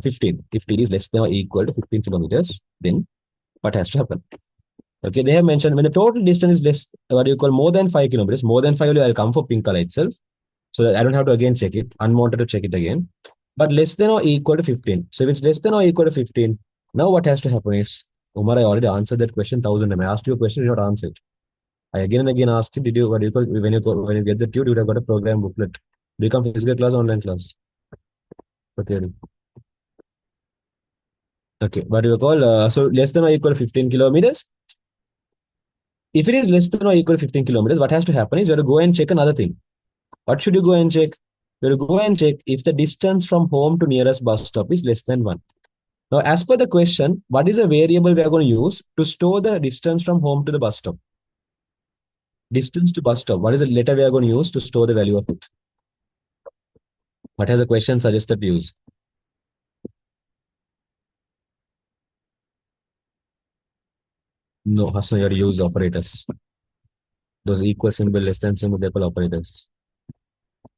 15. If TD is less than or equal to 15 kilometers, then what has to happen? Okay, they have mentioned when the total distance is less, what you call more than 5 kilometers, more than 5, I'll come for pink color itself. So that I don't have to again check it, unwanted to check it again. But less than or equal to 15. So if it's less than or equal to 15, now what has to happen is, Umar, I already answered that question 1,000 times. I asked you a question, you did not answer it. I again and again asked you, did you, what do you call, when you get the tube, you would have got a program booklet. Do you come physical class, online class? For theory. Okay, what do you call? So less than or equal to 15 kilometers. If it is less than or equal to 15 kilometers, what has to happen is you have to go and check another thing. What should you go and check? You have to go and check if the distance from home to nearest bus stop is less than 1. Now, as per the question, what is a variable we are going to use to store the distance from home to the bus stop? Distance to bus stop. What is the letter we are going to use to store the value of it? What has the question suggested to use? No, Hasna, you have to use operators. Those equal symbol, less than symbol, they call operators.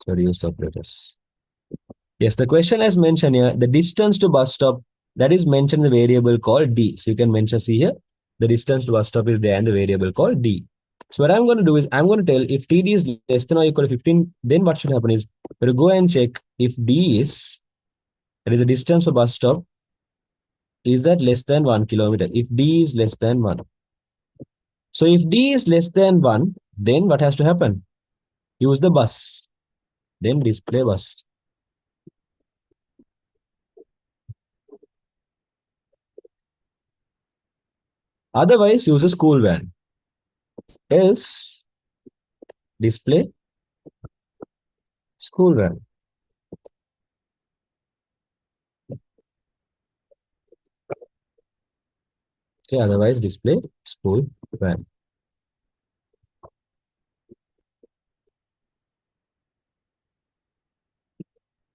So you have to use operators. Yes, the question has mentioned here the distance to bus stop that is mentioned in the variable called d. So you can mention, see here, the distance to bus stop is there and the variable called d. So what I'm going to do is I'm going to tell if TD is less than or equal to 15, then what should happen is we'll go and check if D is, that is the distance for bus stop, is that less than 1 kilometer. If D is less than 1. So if D is less than 1, then what has to happen? Use the bus. Then display bus. Otherwise, use a school van. Else, display school van. Okay, otherwise display school van.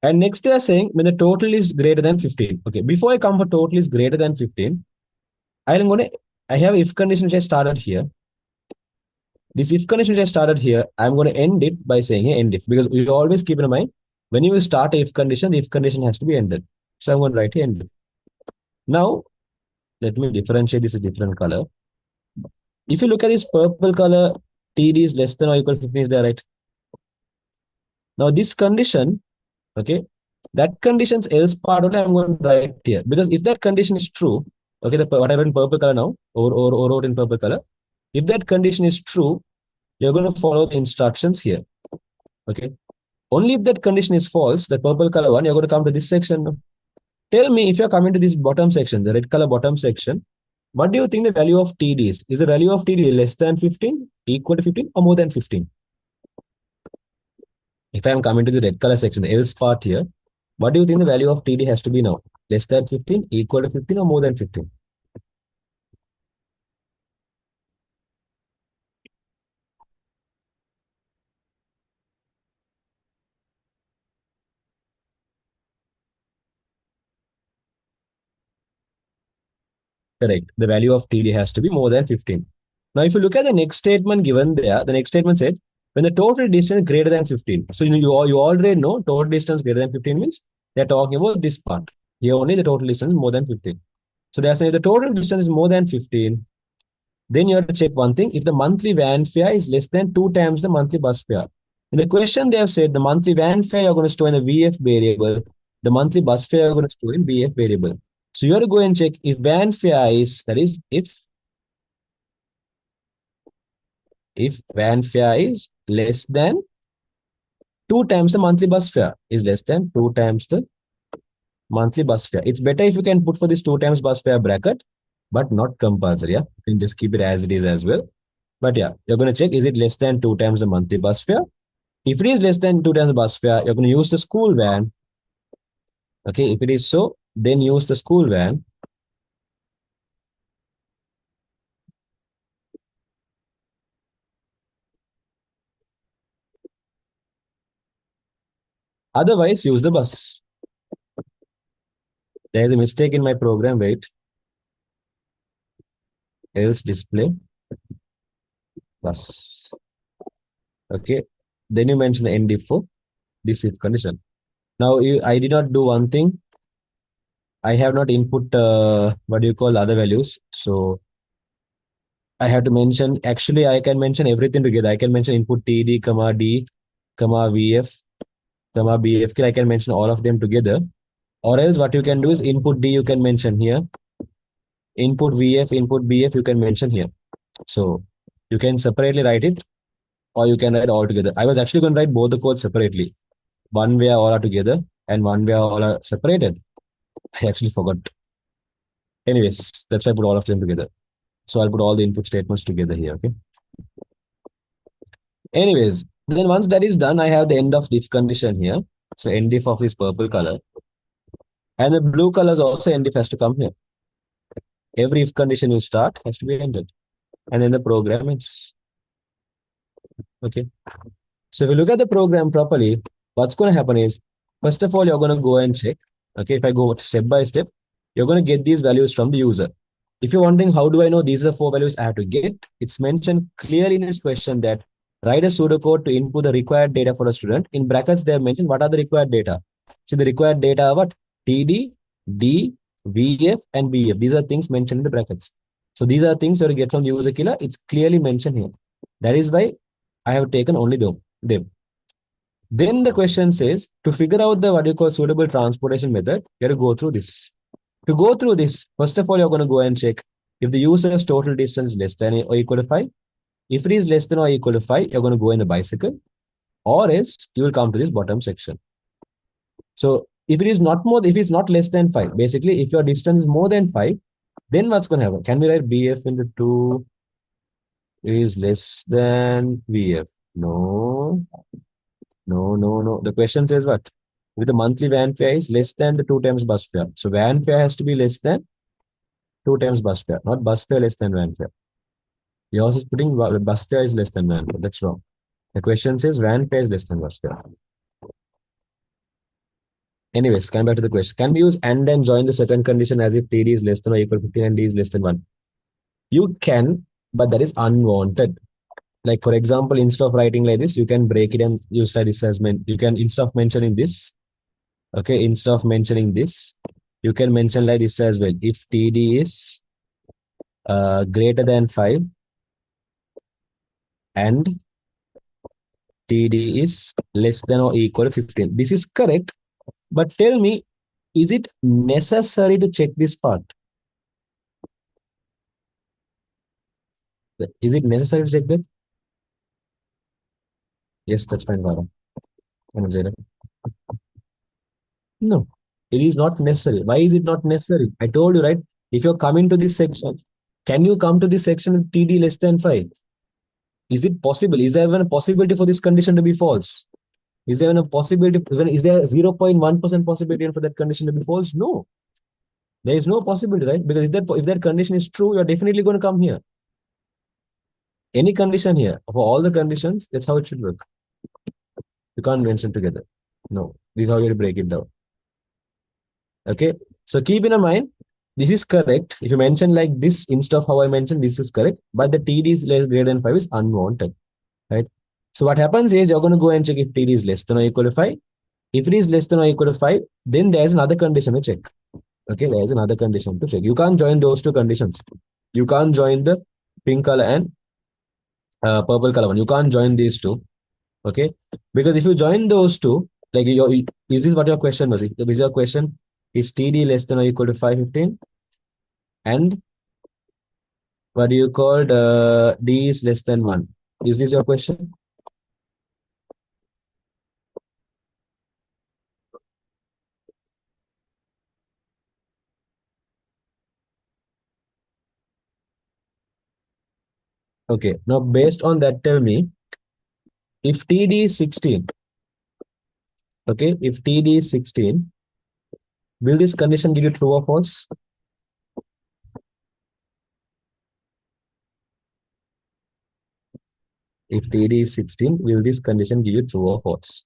And next they are saying when the total is greater than 15. Okay, before I come for total is greater than 15, I'm gonna I have if condition which I started here. This if condition which I started here, I'm gonna end it by saying end if because you always keep in mind when you start a if condition, the if condition has to be ended. So I'm gonna write here end. Now let me differentiate this is different color. If you look at this purple color, TD is less than or equal to 15 is there, right? Now this condition, okay, that condition's else part only I'm going to write here because if that condition is true, okay, what I wrote in purple color now, or wrote in purple color, if that condition is true, you're going to follow the instructions here, okay. Only if that condition is false, the purple color one, you're going to come to this section. Tell me if you're coming to this bottom section, the red color bottom section, what do you think the value of TD is? Is the value of TD less than 15, equal to 15, or more than 15? If I'm coming to the red color section, the else part here, what do you think the value of TD has to be now? Less than 15, equal to 15, or more than 15? Correct. The value of TD has to be more than 15. Now, if you look at the next statement given there, the next statement said, when the total distance is greater than 15. So, you already know total distance greater than 15 means they're talking about this part. Here only the total distance is more than 15. So, they're saying if the total distance is more than 15, then you have to check one thing. If the monthly van fare is less than 2 times the monthly bus fare. In the question, they have said the monthly van fare you're going to store in the VF variable. The monthly bus fare you're going to store in VF variable. So you have to go and check if van fare is, that is, if van fare is less than 2 times the monthly bus fare, is less than 2 times the monthly bus fare. It's better if you can put for this 2 times bus fare bracket, but not compulsory. Yeah, you can just keep it as it is as well. But yeah, you're going to check is it less than 2 times the monthly bus fare. If it is less than 2 times the bus fare, you're going to use the school van. Okay, if it is so, then use the school van. Otherwise, use the bus. There is a mistake in my program. Wait. Else display bus. Okay. Then you mention the end if for this if condition. Now, I did not do one thing. I have not input what do you call other values. So I have to mention, actually, I can mention everything together. I can mention input TD, comma D, comma VF, comma BFK. I can mention all of them together. Or else what you can do is input D you can mention here. Input VF, input BF you can mention here. So you can separately write it or you can write all together. I was actually going to write both the codes separately. One where all are together and one where all are separated. I actually forgot. Anyways, that's why I put all of them together. So I'll put all the input statements together here. Okay. Anyways, then once that is done, I have the end of if condition here. So end if of this purple color. And the blue color is also end if has to come here. Every if condition you start has to be ended. And then the program is okay. So if you look at the program properly, what's going to happen is, first of all, you're going to go and check. Okay, if I go step by step, you're going to get these values from the user. If you're wondering how do I know these are 4 values I have to get, it's mentioned clearly in this question that write a pseudocode to input the required data for a student. In brackets, they have mentioned what are the required data. See, the required data are what? TD, D, VF, and BF. These are things mentioned in the brackets. So these are things you get from the user killer. It's clearly mentioned here. That is why I have taken only them. Then the question says, to figure out the what you call suitable transportation method, you have to go through this. To go through this, first of all, you're going to go and check if the user's total distance is less than or equal to 5. If it is less than or equal to 5, you're going to go in the bicycle, or else you will come to this bottom section. So if it is not more, if it's not less than 5, basically, if your distance is more than 5, then what's going to happen? Can we write BF into 2 is less than VF? No. No. The question says what? With the monthly van fare is less than the 2 times bus fare. So van fare has to be less than 2 times bus fare, not bus fare less than van fare. Yours is putting bus fare is less than van fare. That's wrong. The question says van fare is less than bus fare. Anyways, coming back to the question. Can we use and then join the second condition as if TD is less than or equal to 15 and D is less than 1? You can, but that is unwanted. Like for example, instead of writing like this, you can break it and use like this as you can, instead of mentioning this, okay, instead of mentioning this, you can mention like this as well. If TD is greater than 5 and TD is less than or equal to 15. This is correct, but tell me, is it necessary to check this part? Is it necessary to check that? Yes, that's fine, Vara. No, it is not necessary. Why is it not necessary? I told you, right? If you're coming to this section, can you come to this section with TD less than 5? Is it possible? Is there even a possibility for this condition to be false? Is there even a possibility? Is there 0.1% possibility for that condition to be false? No. There is no possibility, right? Because if that condition is true, you're definitely going to come here. Any condition here, for all the conditions, that's how it should work. You can't mention together. No. This is how you break it down. Okay. So keep in mind, this is correct. If you mention like this instead of how I mentioned, this is correct. But the TD is less greater than 5 is unwanted. Right? So what happens is you're going to go and check if TD is less than or equal to 5. If it is less than or equal to 5, then there's another condition to check. Okay, there's another condition to check. You can't join those two conditions. You can't join the pink color and purple color one. You can't join these two. Okay, because if you join those two, like is this what your question was? Is your question is TD less than or equal to 515? And what do you call D is less than 1? Is this your question? Okay, now based on that, tell me if TD is 16, okay, if TD is 16, will this condition give you true or false? If TD is 16, will this condition give you true or false?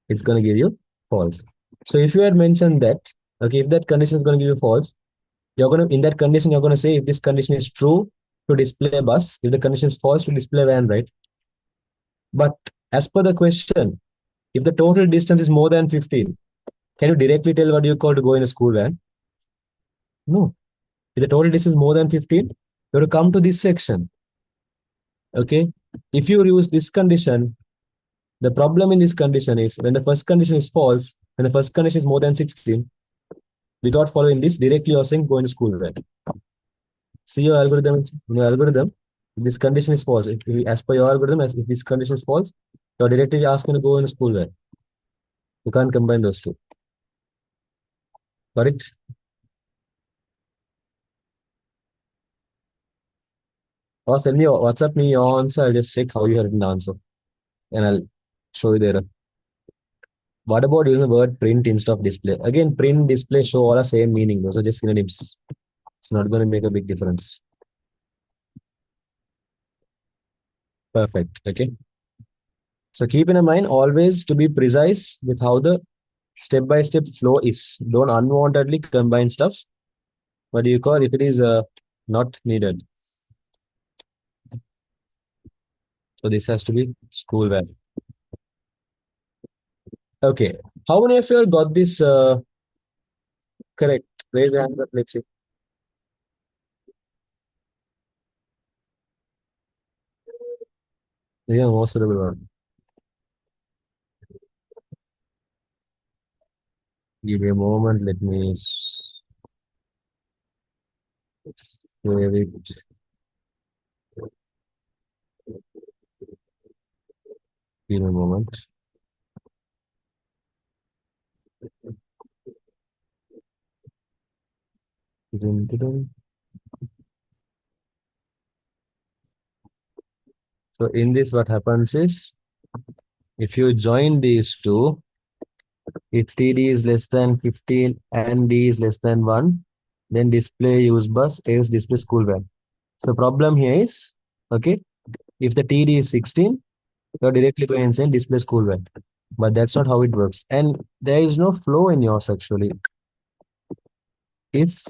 It's going to give you false. So if you had mentioned that, okay, if that condition is going to give you false, you're going to, in that condition, you're going to say if this condition is true to display bus, if the condition is false to display van, right? But as per the question, if the total distance is more than 15, can you directly tell what you call to go in a school van? No. If the total distance is more than 15, you have to come to this section. Okay. If you use this condition, the problem in this condition is when the first condition is false, when the first condition is more than 16, without following this, directly you're saying go in school van. See your algorithm, in your algorithm, this condition is false. As per your algorithm, if this condition is false, you're directly asking to go in school van. You can't combine those two. Got it? Or send me WhatsApp me your answer. I'll just check how you have written the answer and I'll show you there. What about using the word print instead of display? Again, print, display show all the same meaning. Those are just synonyms. It's not going to make a big difference. Perfect. Okay. So keep in mind always to be precise with how the step-by-step flow is. Don't unwantedly combine stuffs. What do you call if it is not needed? So this has to be schoolwear. Okay. How many of you all got this correct? Raise your hand up. Let's see. Yeah, most suitable one. Give me a moment. Let me save it. Give me a moment. Dun, dun, dun. So in this, what happens is if you join these two, if TD is less than 15 and D is less than 1, then display use bus, else display school van. So problem here is, okay, if the TD is 16, you're directly going and saying display school van. But that's not how it works. And there is no flow in yours actually. If,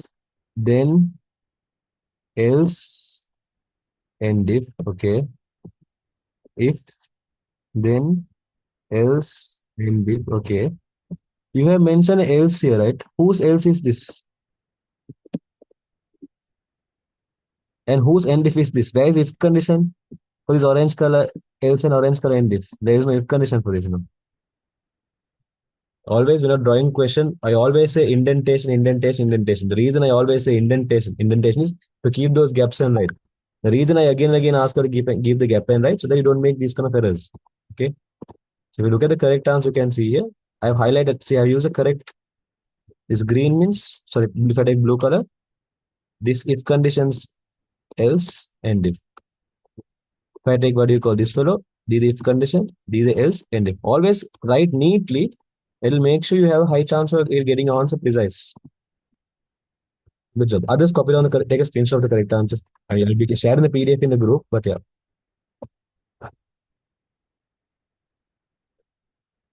then, else, and if, okay. If, then, else, and if, okay. You have mentioned else here, right? Whose else is this? And whose end if is this? Where is if condition? For this orange color, else and orange color end if. There is no if condition for this. No. Always when I'm drawing question, I always say indentation, indentation, indentation. The reason I always say indentation, indentation is to keep those gaps in right. The reason I again and again ask her to give the gap in right so that you don't make these kind of errors. Okay. So if you look at the correct answer, you can see here. I've highlighted, see, I've used the correct. This green means, sorry, if I take blue color, this if conditions else and if. If I take what do you call this fellow, D the if condition, D the else, and if. Always write neatly. It'll make sure you have a high chance of getting your answer precise. Good job. Others copy on the take a screenshot of the correct answer. I'll be sharing the PDF in the group, but yeah,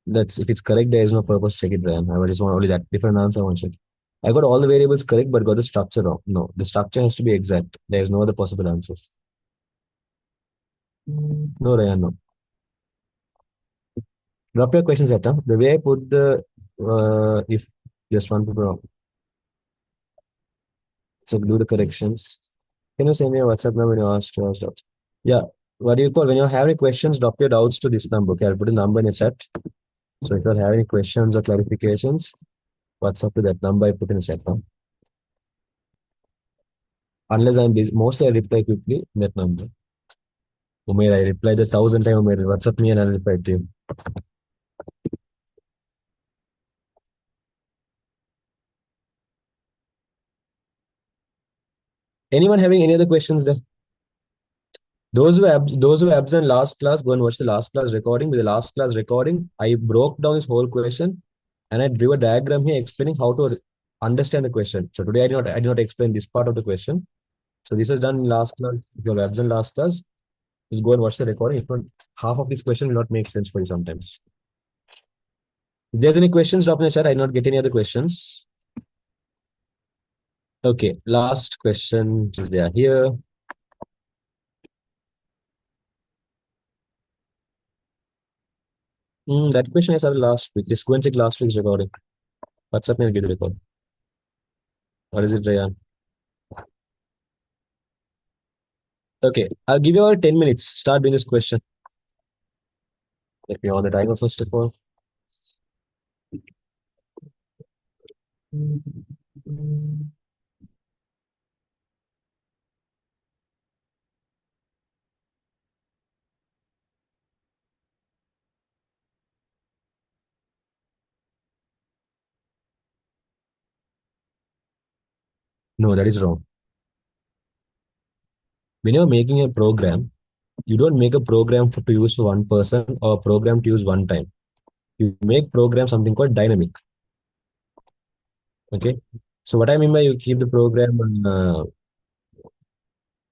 that's if it's correct, there is no purpose to check it, Brian. I just want only that different answer I want to check. I got all the variables correct, but got the structure wrong. No, the structure has to be exact. There is no other possible answers. No, Ryan, no. Drop your questions at the way I put the if just one people. So do the corrections. Can you send me a WhatsApp number when you ask to ask doubts? Yeah. What do you call when you have any questions? Drop your doubts to this number. Okay, I'll put a number in the chat. So if you have any questions or clarifications, WhatsApp to that number I put in the chat now. Unless I'm busy, mostly I reply quickly that number. Umair, I reply the 1,000 times. Umair, WhatsApp me and I'll reply to you. Anyone having any other questions there? Those who absent last class, go and watch the last class recording. With the last class recording, I broke down this whole question and I drew a diagram here explaining how to understand the question. So today I did not explain this part of the question. So this was done in last class. If you are absent last class, just go and watch the recording. If not, half of this question will not make sense for you sometimes. If there's any questions, drop in the chat. I did not get any other questions. Okay, last question is there here. That question is our last week. Just go and check last week's recording. WhatsApp me and get the record. Or is it Rayan? Okay, I'll give you all 10 minutes. Start doing this question. Let me on the timer first of all. No, that is wrong. When you're making a program, you don't make a program to use for one person or a program to use one time. You make program something called dynamic. Okay. So what I mean by you keep the program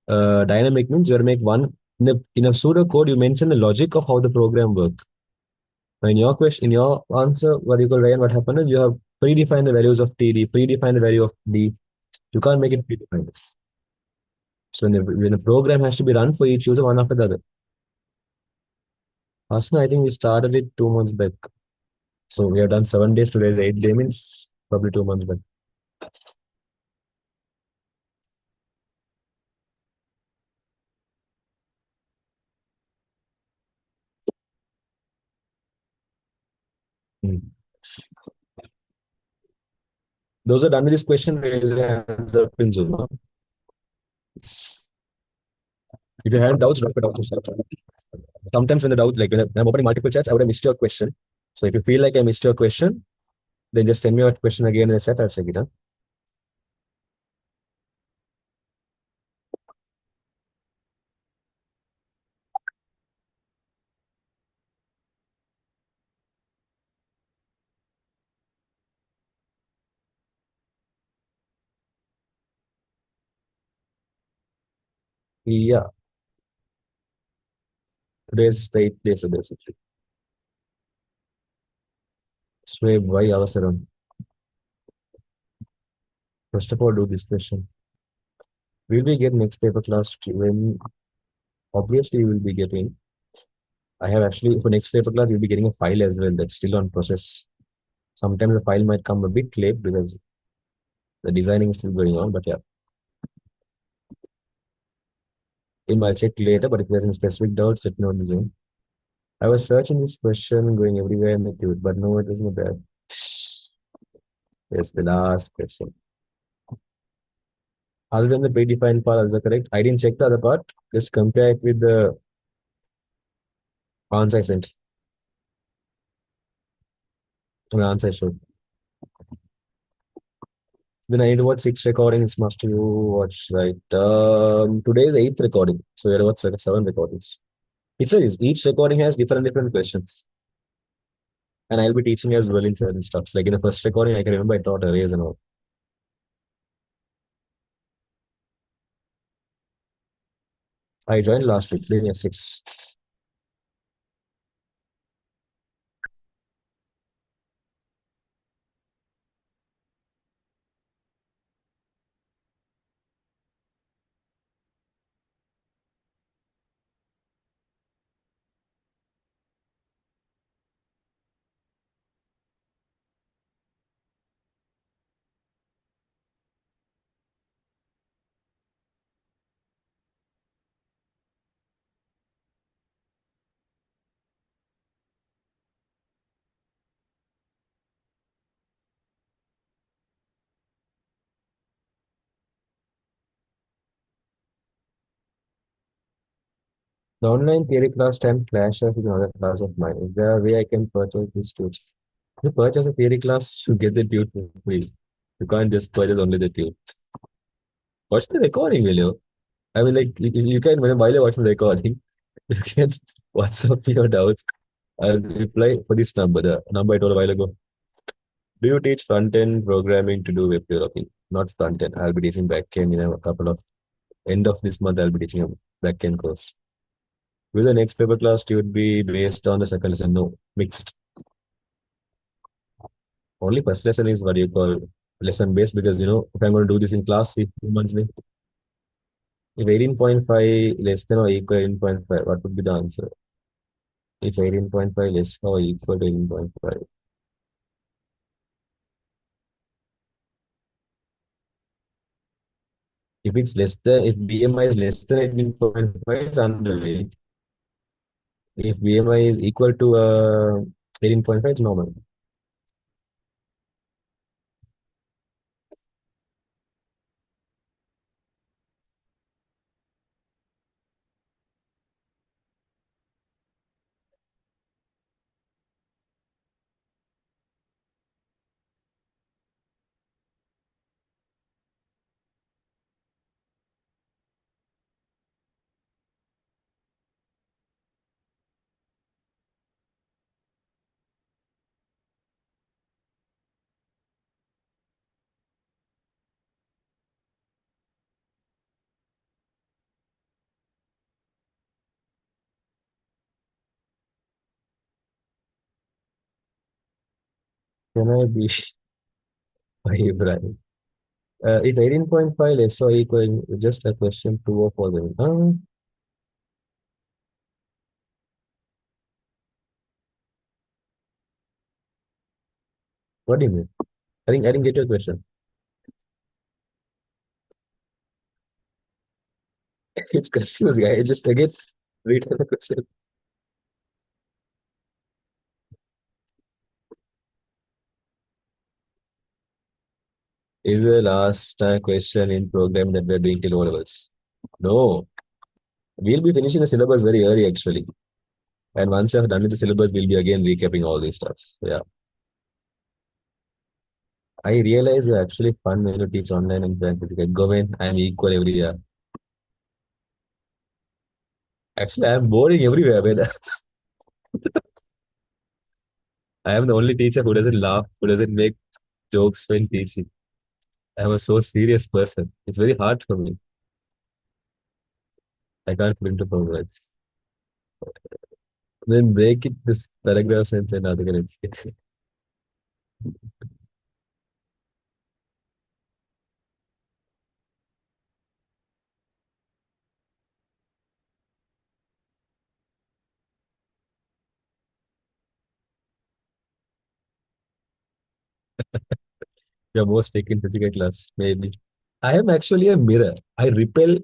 dynamic means you make one in a pseudo code. You mention the logic of how the program works. Now in your question, in your answer, what you call Ryan, what happened is you have predefined the values of TD, predefined the value of D. You can't make it predefined. So when the program has to be run for each user one after the other. Asana, I think we started it 2 months back. So we have done 7 days. Today is 8 day means probably 2 months back. Hmm. Those are done with this question. Raise your hands up in Zoom. Huh? If you had doubts, drop it out. Sometimes when the doubt, like when I'm opening multiple chats, I would have missed your question. So if you feel like I missed your question, then just send me your question again in the chat. I'll check it. Huh? Yeah, today's the 8th day, so basically. Sway, why Avasaram? First of all, do this question. Will we get next paper class when obviously we will be getting. I have actually for next paper class, you'll be getting a file as well that's still on process. Sometimes the file might come a bit late because the designing is still going on, but yeah, it might check later. But if there's any specific doubts, let me know in the Zoom. I was searching this question, going everywhere in the queue, but no, it isn't there. Yes, the last question. Other than the predefined part, is that correct? I didn't check the other part. Just compare it with the answer I sent. The answer I showed. Then I need to watch 6 recordings. Must you watch right? Today is eighth recording, so we have watched 7 recordings. It says each recording has different questions, and I'll be teaching as well in certain stuff. Like in the first recording, I can remember I taught arrays and all. I joined last week, linear 6. The online theory class time clashes with another class of mine. Is there a way I can purchase this too? You purchase a theory class to get the tube for free. You can't just purchase only the tube. Watch the recording, will you? I mean, like, you can, while you're watching the recording, you can WhatsApp me your doubts. I'll reply for this number, the number I told a while ago. Do you teach front-end programming to do web developing? Not front-end. I'll be teaching back-end in a couple of, end of this month, I'll be teaching a back-end course. Will the next paper class would be based on the second lesson? No, mixed. Only first lesson is what you call lesson based because if I'm going to do this in class, if 2 months, if 18.5 less than or equal 18.5, what would be the answer? If 18.5 less or equal to 18.5. If it's less than, if BMI is less than 18.5, it's underweight. If BMI is equal to 18.5, it's normal. Can I be Ibrahim? If 18.5 less or equal, just a question, true or false. What do you mean? I didn't get your question. It's confusing. I just again read the question. Is the last question in program that we're doing till all of us? No, we'll be finishing the syllabus very early actually. And once we are done with the syllabus, we'll be again recapping all these stuff. So, yeah. I realize it's actually fun when you teach online and physical. Go in, I'm equal every year. Actually, I'm boring everywhere. When I am the only teacher who doesn't laugh, who doesn't make jokes when teaching. I'm a so serious person. It's very hard for me. I can't put into words. Then break it this paragraph sense and article. It's your most taken physical class, maybe. I am actually a mirror. I repel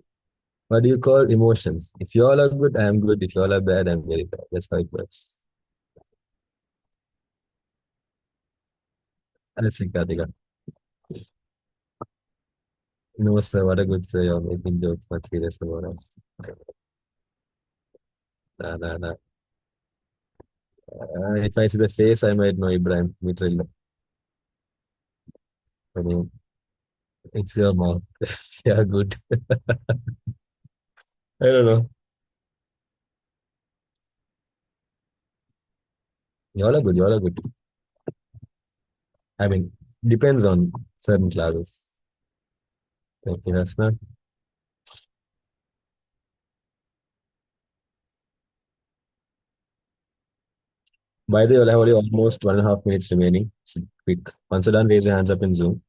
what do you call emotions. If you all are good, I am good. If you all are bad, I'm very bad. That's how it works. I think Radhika. No, sir, what a good sir. You're making jokes, but serious about us. Nah, nah, nah. If I see the face, I might know Ibrahim. Literally. I mean, it's your mouth. Yeah, good. I don't know. You all are good. You all are good. I mean, depends on certain classes. Thank you, Hasna. By the way, I have only almost 1.5 minutes remaining. So quick. Once you're done, raise your hands up in Zoom.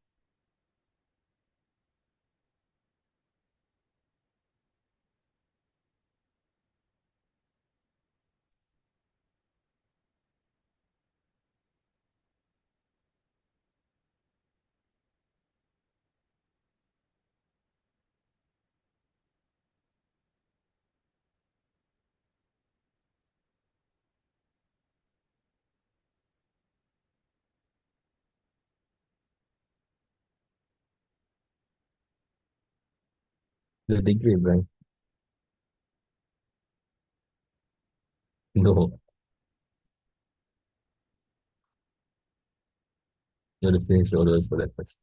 The degree, Ibrahim. No, you have to finish all those for that first.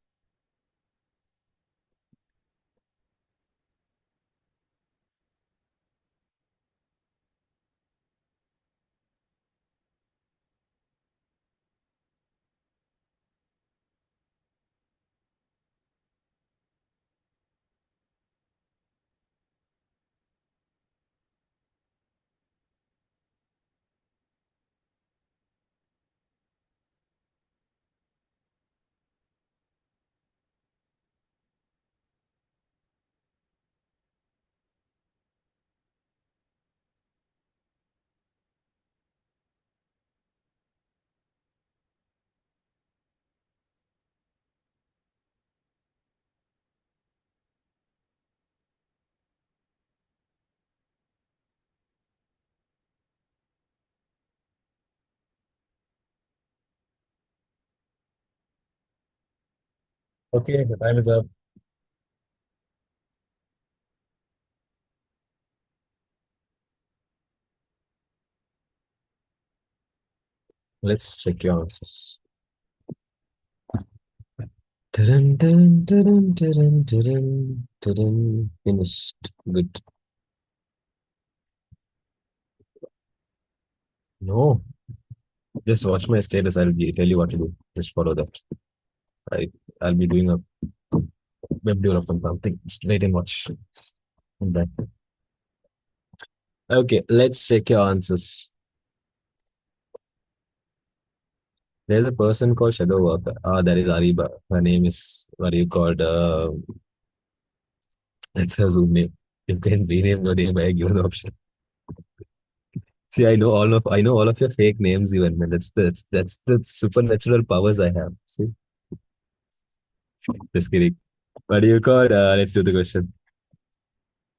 Okay, the time is up. Let's check your answers. Dun, dun, dun, dun, dun, dun. Finished. Good. No, just watch my status. Tell you what to do. Just follow that. I, I'll be doing a web development something. Just wait and watch. I'm back. Okay, let's check your answers. There's a person called Shadow Worker. Ah, that is Ariba. Her name is what do you called? That's her Zoom name. You can rename your name by a given option. See, I know all of your fake names even, man. That's the supernatural powers I have. See, just kidding. What do you call? Let's do the question.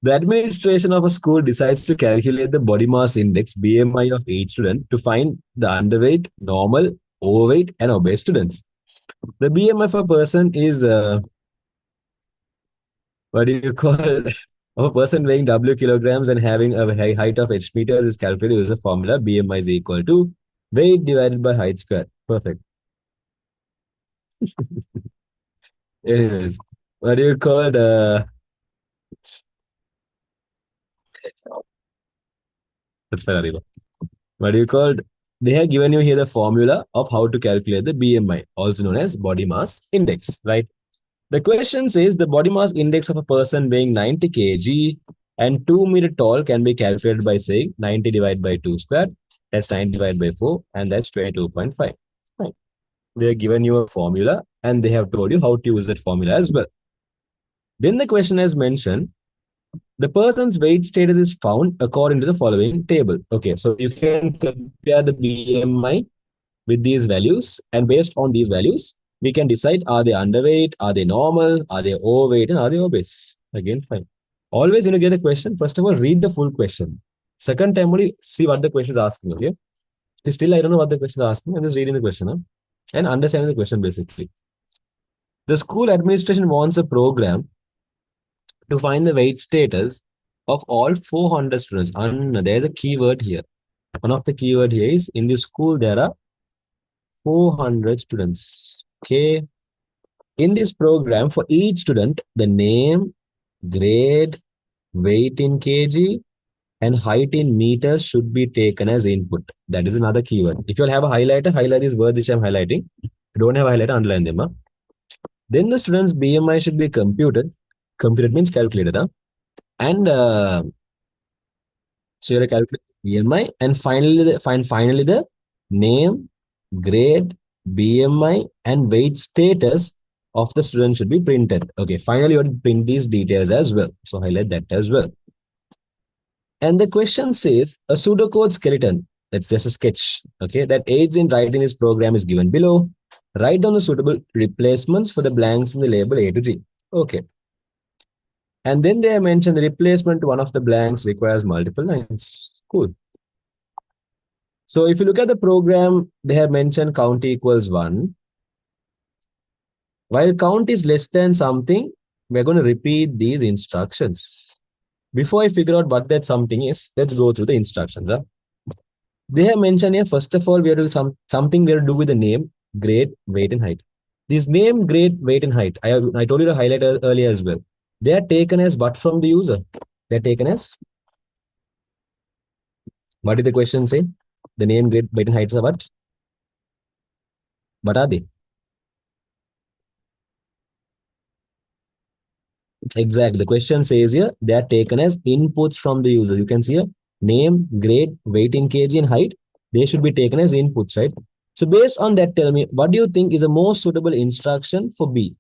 The administration of a school decides to calculate the body mass index (BMI) of each student to find the underweight, normal, overweight, and obese students. The BMI of a person is what do you call of a person weighing W kilograms and having a height of H meters is calculated using the formula BMI is equal to weight divided by height square. Perfect. Anyways, what do you call that's fine, Ariba. What do you call they have given you here the formula of how to calculate the BMI, also known as body mass index, right? The question says the body mass index of a person weighing 90 kg and 2 meter tall can be calculated by saying 90 divided by 2 square. That's 90 divided by 4, and that's 22.5. Right. They have given you a formula and they have told you how to use that formula as well. Then the question has mentioned the person's weight status is found according to the following table. Okay, so you can compare the BMI with these values, and based on these values, we can decide are they underweight, are they normal, are they overweight, and are they obese. Again, fine. Always, when you get a question, first of all, read the full question. Second time, only see what the question is asking. Okay. Still, I don't know what the question is asking. I'm just reading the question and understanding the question basically. The school administration wants a program to find the weight status of all 400 students. And there's a keyword here. One of the keyword here is in the school there are 400 students. Okay. In this program, for each student, the name, grade, weight in kg, and height in meters should be taken as input. That is another keyword. If you'll have a highlighter, highlight these words which I'm highlighting. If you don't have a highlighter, underline them. Huh? Then the student's BMI should be computed. Computed means calculated. Huh? And so you calculate BMI, and finally the name, grade, BMI, and weight status of the student should be printed. Okay, finally you have to print these details as well. So highlight that as well. And the question says a pseudocode skeleton, that's just a sketch, okay, that aids in writing this program is given below. Write down the suitable replacements for the blanks in the label A to G. Okay. And then they mentioned the replacement to one of the blanks requires multiple lines. Cool. So if you look at the program, they have mentioned count equals 1. While count is less than something, we're going to repeat these instructions. Before I figure out what that something is, let's go through the instructions. Huh? They have mentioned here, first of all, we have to do something we have to do with the name, grade, weight, and height. This name, grade, weight, and height, I told you to highlight earlier as well. They are taken as what from the user? They are taken as, what did the question say? The name, grade, weight, and height are what? What are they? Exactly. The question says here, they are taken as inputs from the user. You can see here, name, grade, weight in kg, and height. They should be taken as inputs, right? So based on that, tell me, what do you think is the most suitable instruction for B?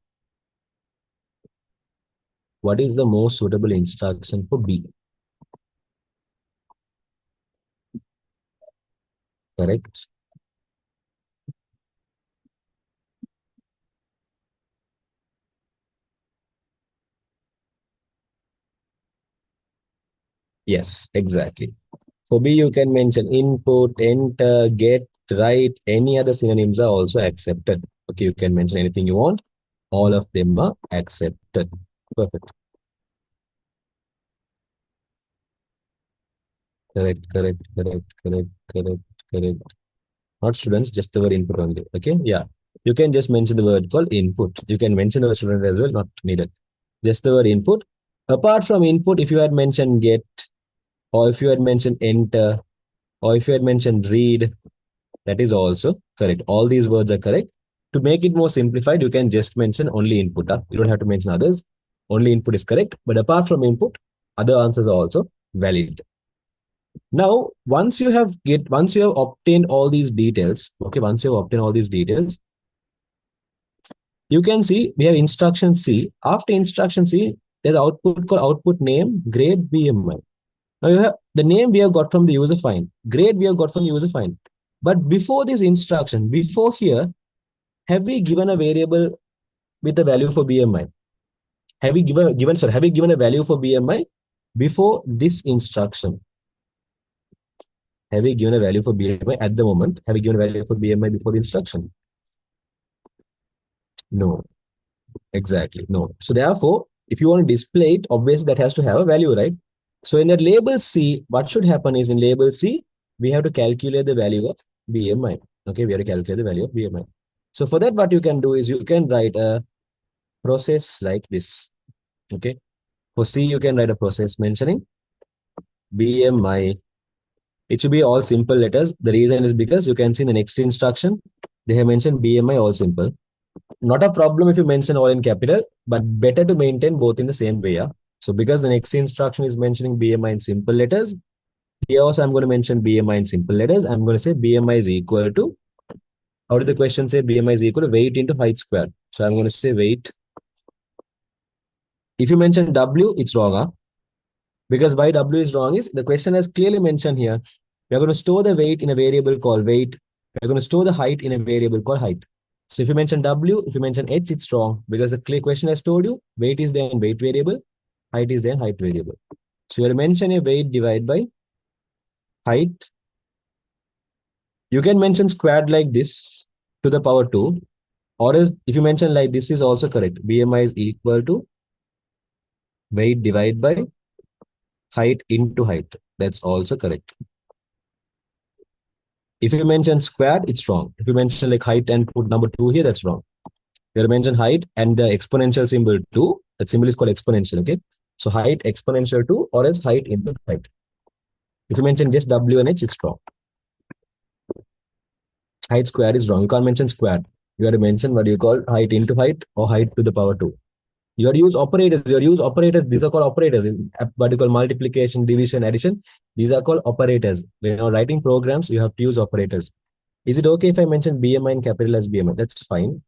What is the most suitable instruction for B? Correct? Yes, exactly. For B, you can mention input, enter, get, write. Any other synonyms are also accepted. Okay, you can mention anything you want. All of them are accepted. Perfect. Correct, correct, correct, correct, correct, correct. Not students, just the word input only. Okay, yeah. You can just mention the word called input. You can mention the student as well, not needed. Just the word input. Apart from input, if you had mentioned get, or if you had mentioned enter, or if you had mentioned read, that is also correct. All these words are correct. To make it more simplified, you can just mention only input. Huh? You don't have to mention others. Only input is correct. But apart from input, other answers are also valid. Now, once you have obtained all these details, okay, once you have obtained all these details, you can see we have instruction C. After instruction C, there's output called output name, grade, BMI. Now you have the name we have got from the user find, grade we have got from user find. But before this instruction, before here, have we given a variable with a value for BMI? Have we given a value for BMI before this instruction? Have we given a value for BMI at the moment? Have we given a value for BMI before the instruction? No, exactly. No. So therefore, if you want to display it, obviously that has to have a value, right? So in the label C, what should happen is in label C, we have to calculate the value of BMI. Okay, we have to calculate the value of BMI. So for that, what you can do is you can write a process like this. Okay. For C, you can write a process mentioning BMI. It should be all simple letters. The reason is because you can see in the next instruction, they have mentioned BMI all simple. Not a problem if you mention all in capital, but better to maintain both in the same way. Yeah? So because the next instruction is mentioning BMI in simple letters, here also I'm going to mention BMI in simple letters. I'm going to say BMI is equal to, how did the question say BMI is equal to weight into height squared? So I'm going to say weight. If you mention W, it's wrong. Huh? Because why W is wrong is the question has clearly mentioned here. We're going to store the weight in a variable called weight. We're going to store the height in a variable called height. So if you mention W, if you mention H, it's wrong because the clear question has told you weight is there in weight variable, height is there in height variable. So you have to mention a weight divided by height. You can mention squared like this to the power 2. Or else if you mention like this is also correct. BMI is equal to weight divided by height into height. That's also correct. If you mention squared, it's wrong. If you mention like height and put number 2 here, that's wrong. You have to mention height and the exponential symbol 2. That symbol is called exponential, okay? So height exponential 2 or else height into height. If you mention just W and H, it's wrong. Height squared is wrong. You can't mention squared. You have to mention what you call height into height or height to the power 2. You have to use operators. You have to use operators. These are called operators. What you call multiplication, division, addition. These are called operators. When you're writing programs, you have to use operators. Is it okay if I mention BMI in capital as BMI? That's fine.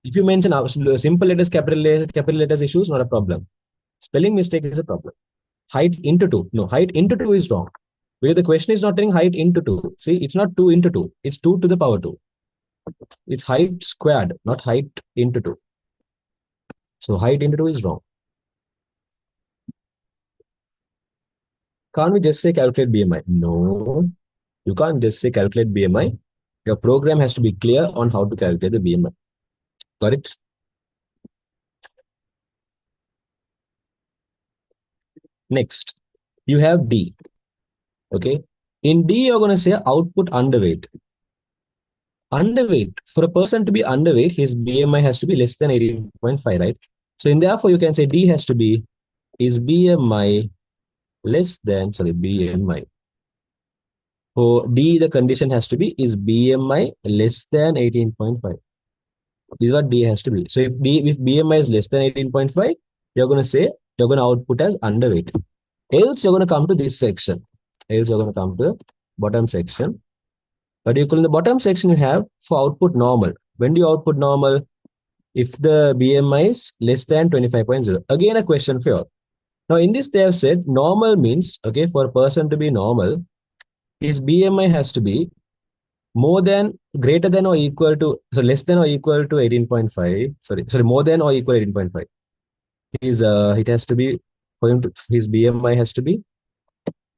If you mention simple letters, capital letters issues, not a problem. Spelling mistake is a problem. Height into 2. No, height into 2 is wrong. Because the question is not telling height into 2. See, it's not 2 into 2. It's 2 to the power 2. It's height squared, not height into 2. So height into 2 is wrong. Can't we just say calculate BMI? No, you can't just say calculate BMI. Your program has to be clear on how to calculate the BMI. Got it? Next, you have D. Okay. In D, you're going to say output underweight. Underweight. For a person to be underweight, his BMI has to be less than 18.5, right? So in therefore, you can say D has to be, is BMI less than, sorry, BMI. For D, the condition has to be, is BMI less than 18.5? This is what D has to be. So if BMI is less than 18.5, you're going to say, you're going to output as underweight. Else, you're going to come to this section. Else, you're going to come to the bottom section. But you call in the bottom section, you have for output normal. When do you output normal? If the BMI is less than 25.0. Again, a question for you. Now, in this, they have said normal means, okay, for a person to be normal, his BMI has to be more than, greater than or equal to, so less than or equal to 18.5. Sorry, more than or equal to 18.5. It has to be, for him to, his BMI has to be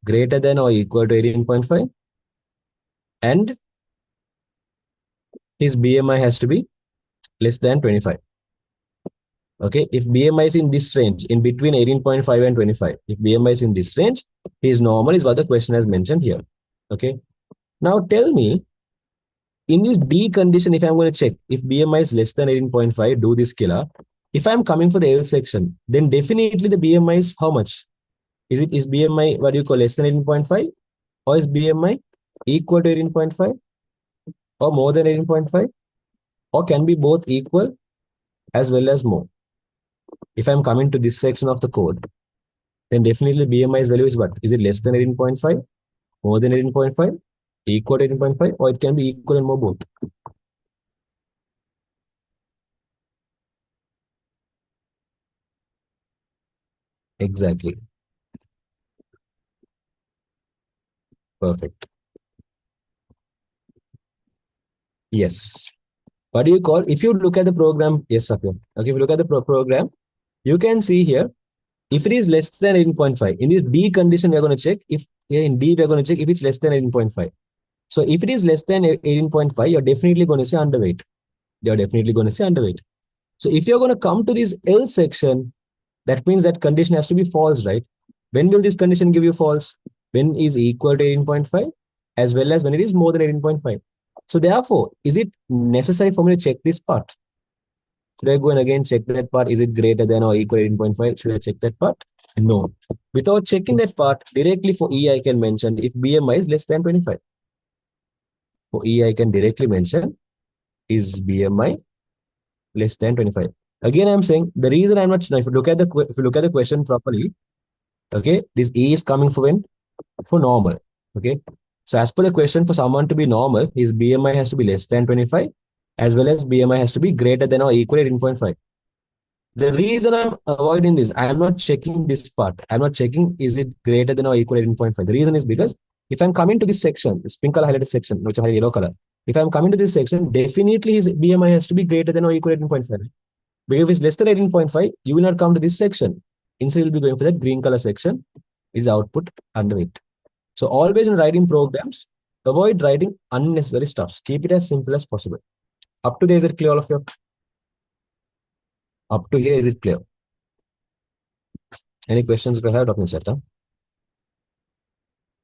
greater than or equal to 18.5. And his BMI has to be less than 25. Okay, if BMI is in this range, in between 18.5 and 25, if BMI is in this range, his normal is what the question has mentioned here. Okay, now tell me, in this D condition, if I'm going to check if BMI is less than 18.5, do this killer. If I'm coming for the L section, then definitely the BMI is how much? Is BMI what do you call less than 18.5, or is BMI equal to 18.5 or more than 18.5, or can be both equal as well as more? If I'm coming to this section of the code, then definitely BMI's value is what? Is it less than 18.5 more than 18.5, equal to 18.5, or it can be equal and more both. Exactly. Perfect. Yes. What do you call? If you look at the program, yes, Sapir. Okay, if you look at the program, you can see here, if it is less than 18.5, in this D condition, we're going to check if here in D, we're going to check if it's less than 18.5. So if it is less than 18.5, you're definitely going to say underweight. You're definitely going to say underweight. So if you're going to come to this L section, that means that condition has to be false, right? When will this condition give you false? When is equal to 18.5 as well as when it is more than 18.5. So therefore, is it necessary for me to check this part? Should I go and again check that part? Is it greater than or equal to 18.5? Should I check that part? No. Without checking that part, directly for E, I can mention if BMI is less than 25. For E, I can directly mention is BMI less than 25. Again, I'm saying the reason I'm not, if you look at the question properly, okay, this E is coming for when? For normal. Okay. So as per the question, for someone to be normal, his BMI has to be less than 25, as well as BMI has to be greater than or equal to 18.5. The reason I'm avoiding this, I'm not checking this part. I'm not checking is it greater than or equal to 18.5. The reason is because if I'm coming to this section, this pink color highlighted section, which I have yellow color, if I'm coming to this section, definitely his BMI has to be greater than or equal to 18.5. But if it's less than 18.5, you will not come to this section. Instead, you'll be going for that green color section, is output underneath. So always in writing programs, avoid writing unnecessary stuffs. Keep it as simple as possible. Up to there, is it clear, all of you? Up to here, is it clear? Any questions if I have, drop in the chat. Huh? If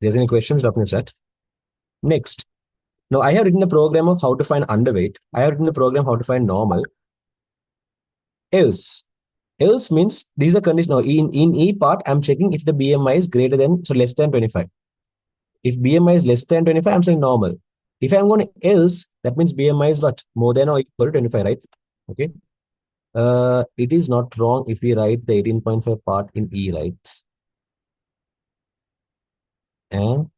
there's any questions, drop in the chat. Next. Now, I have written the program of how to find underweight. I have written the program how to find normal. Else. Else means these are conditions. Now, in E part, I'm checking if the BMI is greater than, so less than 25. If BMI is less than 25, I'm saying normal. If I'm going else, that means BMI is what? More than or equal to 25, right? Okay. It is not wrong if we write the 18.5 part in E, right? And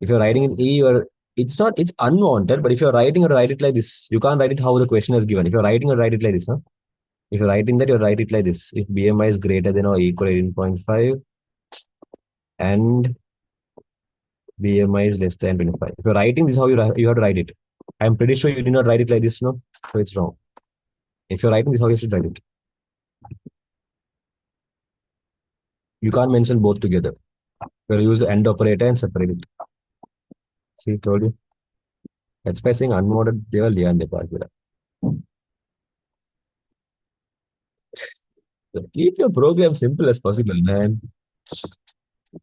if you're writing in E, it's unwanted, but if you're writing or write it like this, you can't write it how the question is given. If you're writing or write it like this, huh? If you're writing that, you write it like this. If BMI is greater than or equal to 18.5 and BMI is less than 25. If you're writing this, how you have to write it. I'm pretty sure you did not write it like this, no? So it's wrong. If you're writing this, how you should write it. You can't mention both together. You'll use the AND operator and separate it. See, told you. That's by saying unwanted, they were Leon Depart. Keep your program simple as possible, man.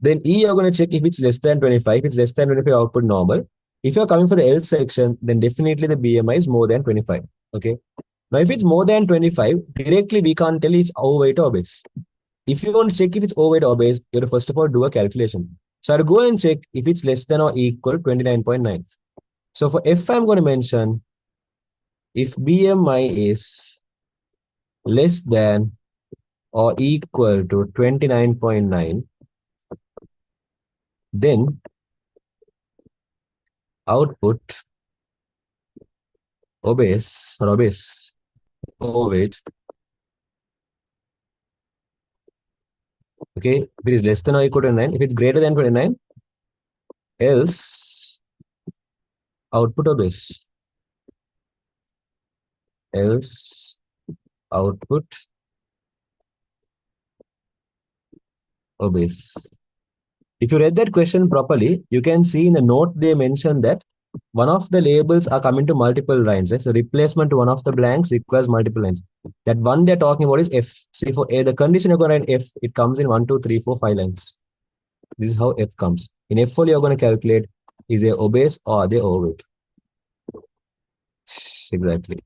Then E, you're going to check if it's less than 25. If it's less than 25, output normal. If you're coming for the L section, then definitely the BMI is more than 25. Okay. Now, if it's more than 25, directly we can't tell it's overweight or obese. If you want to check if it's overweight or obese, you have to first of all do a calculation. So I'll go and check if it's less than or equal to 29.9. So for F, I'm going to mention if BMI is less than or equal to 29.9, then output obese or obese, overweight. Okay, if it is less than or equal to 29, if it's greater than 29, else output obese. Else output obese. If you read that question properly, you can see in the note they mentioned that one of the labels are coming to multiple lines. So replacement to one of the blanks requires multiple lines. That one they're talking about is F. See, for A, the condition you're going to write F, it comes in 1, 2, 3, 4, 5 lines. This is how F comes. In F only you're going to calculate is they obese or are they overweight. Exactly.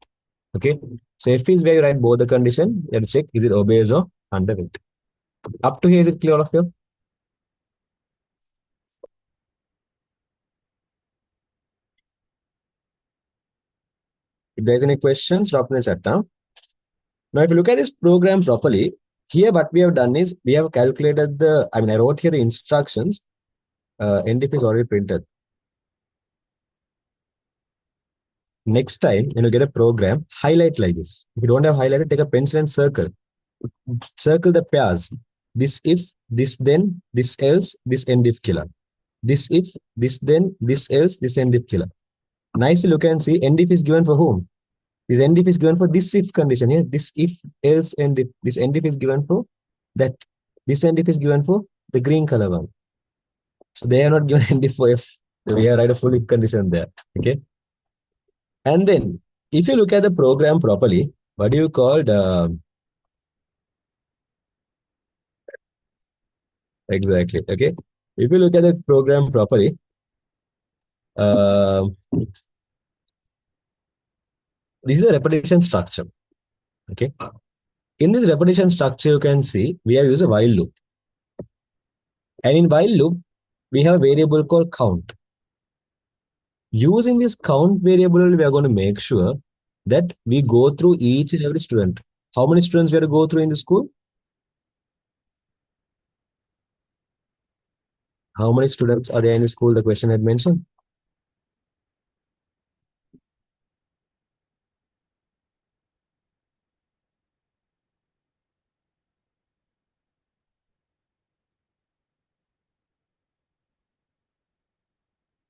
Okay. So F is where you write both the condition. You have to check is it obese or underweight. Up to here, is it clear, all of you? If there's any questions, drop in the chat down. Now, if you look at this program properly, here what we have done is we have calculated I wrote here the instructions NDF is already printed. Next time, when you get a program, highlight like this. If you don't have highlighted, take a pencil and circle. Circle the pairs. This if, this then, this else, this end if killer. This if, this then, this else, this end if killer. Nicely look and see end if is given for whom? This end if is given for this if condition here. This if, else, end if. This end if is given for that. This end if is given for the green color one. So they are not given end if for if. So we have write a full if condition there. Okay. And then if you look at the program properly, what do you call the exactly? Okay. If you look at the program properly, uh, this is a repetition structure. Okay. In this repetition structure, you can see we have used a while loop. And in while loop, we have a variable called count. Using this count variable, we are going to make sure that we go through each and every student. How many students we have to go through in the school? How many students are there in the school? The question had mentioned.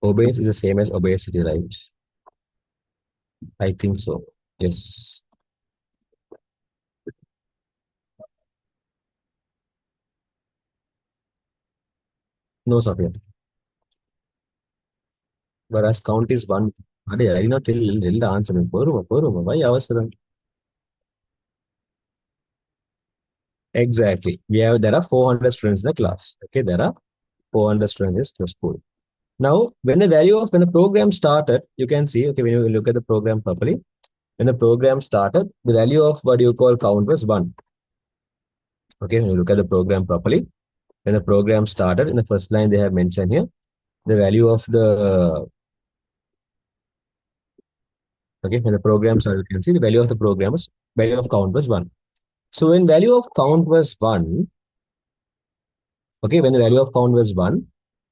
Obese is the same as obesity, right? I think so. Yes. No, Sophia. Whereas count is one. I did not tell the answer. Why avasara? Exactly. There are 400 students in the class. Okay, there are 400 students in the school. Now, when the program started, you can see, okay, when you look at the program properly, when the program started, the value of what you call count was 1. Okay, when you look at the program properly, when the program started, in the first line they have mentioned here, the value of the, okay, when the program started, you can see the value of the program was, value of count was 1. So when value of count was 1, okay, when the value of count was 1,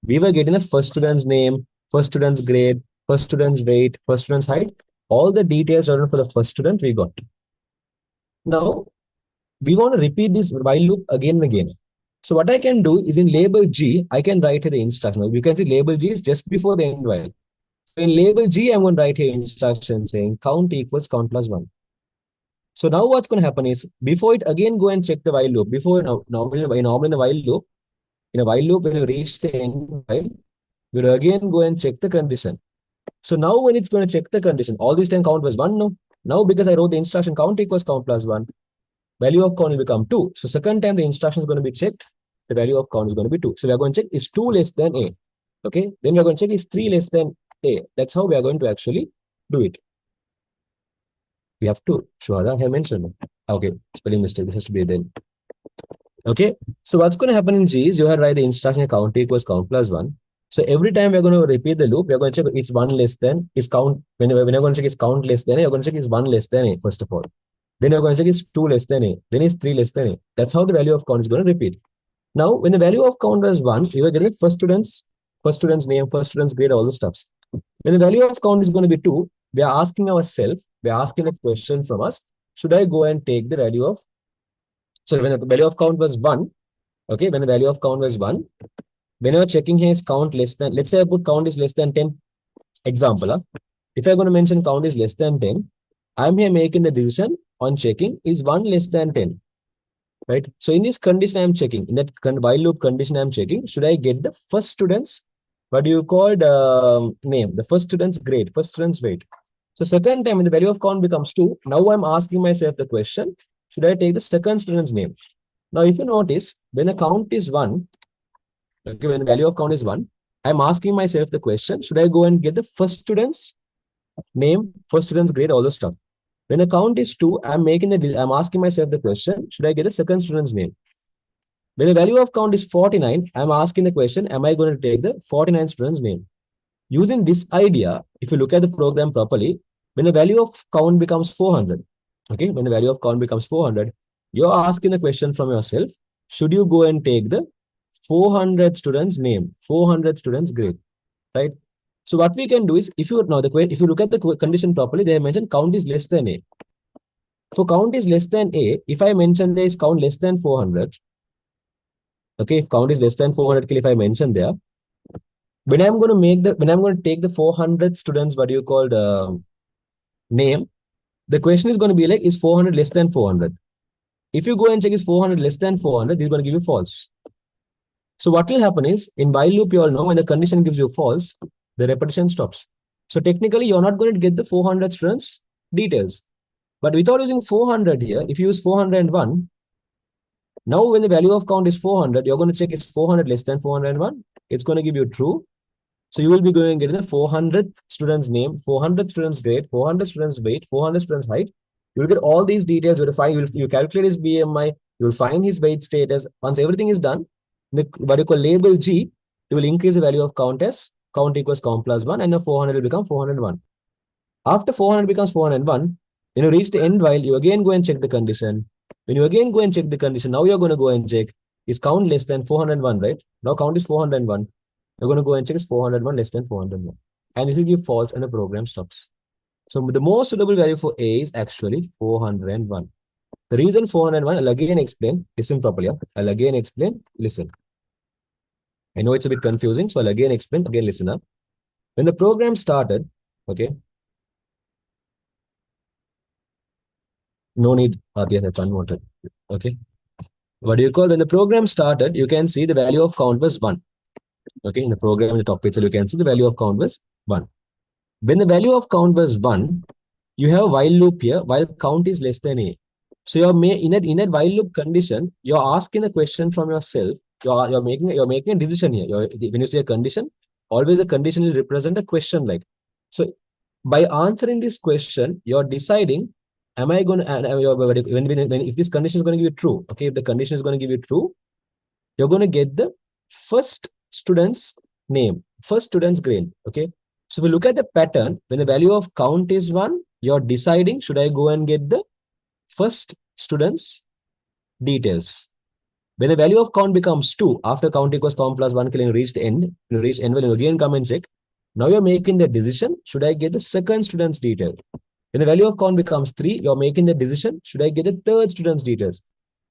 we were getting the first student's name, first student's grade, first student's weight, first student's height, all the details written for the first student we got. Now, we want to repeat this while loop again and again. So what I can do is in label G, I can write here the instruction. You can see label G is just before the end while. So in label G, I'm going to write here instruction saying count equals count plus 1. So now what's going to happen is before it again go and check the while loop. Before normally in a while loop, when you reach the end while, we'll again go and check the condition. So now when it's going to check the condition, all this time count was 1, no? Now because I wrote the instruction count equals count plus 1, value of count will become 2. So second time the instruction is going to be checked, the value of count is going to be 2. So we are going to check is 2 less than A. Okay. Then we are going to check is 3 less than A. That's how we are going to actually do it. We have to. Shuhada, I have mentioned. Okay. Spelling mistake. This has to be then. Okay. So what's going to happen in G is you have write the instruction count equals count plus 1. So every time we're going to repeat the loop, we're going to check it's 1 less than is count. When you're going to check is count less than A, you're going to check is 1 less than A, first of all. Then you're going to check is 2 less than A. Then is 3 less than A. That's how the value of count is going to repeat. Now, when the value of count was 1, we were getting first student's name, first student's grade, all the stuffs. When the value of count is going to be 2, we are asking ourselves, we are asking a question from us, should I go and take the value of, so when the value of count was 1, okay, when the value of count was 1, when you're checking here is count less than, let's say I put count is less than 10, example, if I'm going to mention count is less than 10, I'm here making the decision on checking is 1 less than 10, right? So in this condition, I'm checking, in that while loop condition, I'm checking, should I get the first student's, what do you call name, the first student's grade, first student's weight. So second time, when the value of count becomes 2, now I'm asking myself the question, should I take the second student's name? Now, if you notice, when the count is 1, okay, when the value of count is 1, I'm asking myself the question, should I go and get the first student's name, first student's grade, all those stuff. When the count is 2, I'm asking myself the question, should I get the second student's name? When the value of count is 49, I'm asking the question, am I going to take the 49 student's name? Using this idea, if you look at the program properly, when the value of count becomes 400, okay, when the value of count becomes 400, you're asking the question from yourself, should you go and take the 400 students name, 400 students grade, right? So what we can do is, if you now if you look at the condition properly, they have mentioned count is less than A. For count is less than A, if I mention there is count less than 400, okay, if count is less than 400, if I mention there, when I'm going to take the 400 students, what you called name, the question is going to be like, is 400 less than 400? If you go and check is 400 less than 400, this is going to give you false. So what will happen is, in while loop, you all know when the condition gives you false, the repetition stops. So technically, you're not going to get the 400 students details. But without using 400 here, if you use 401, now when the value of count is 400, you're going to check is 400 less than 401. It's going to give you true. So you will be going and getting the 400th student's name, 400 students grade, 400 students weight, 400 students height. You'll get all these details. You calculate his BMI. You'll find his weight status. Once everything is done, what you call label G, you will increase the value of count as count equals count plus 1, and the 400 will become 401. After 400 becomes 401, when you reach the end while, you again go and check the condition. When you again go and check the condition, now you're going to go and check is count less than 401, right? Now count is 401. You're going to go and check is 401 less than 401. And this will give false and the program stops. So the most suitable value for A is actually 401. The reason 401, I'll again explain. Listen properly. Yeah? I'll again explain. Listen. I know it's a bit confusing, so I'll again explain. Again, listen up. When the program started, okay, no need, Adya, that's unwanted. Okay. What do you call when the program started? You can see the value of count was 1. Okay. In the program, in the top pixel, you can see the value of count was 1. When the value of count was 1, you have a while loop here while count is less than A. So in that while loop condition, you're asking a question from yourself. You're making a decision here. When you say a condition, always a condition will represent a question like. So by answering this question, you're deciding, am I going to, if this condition is going to give you true, okay, if the condition is going to give you true, you're going to get the first student's name, first student's grade, okay. So if we look at the pattern, when the value of count is 1, you're deciding, should I go and get the first student's details? When the value of count becomes 2, after count equals count plus 1, till you reach the end, you reach end, when you again come and check, now you're making the decision, should I get the second student's detail? When the value of count becomes 3, you're making the decision, should I get the third student's details?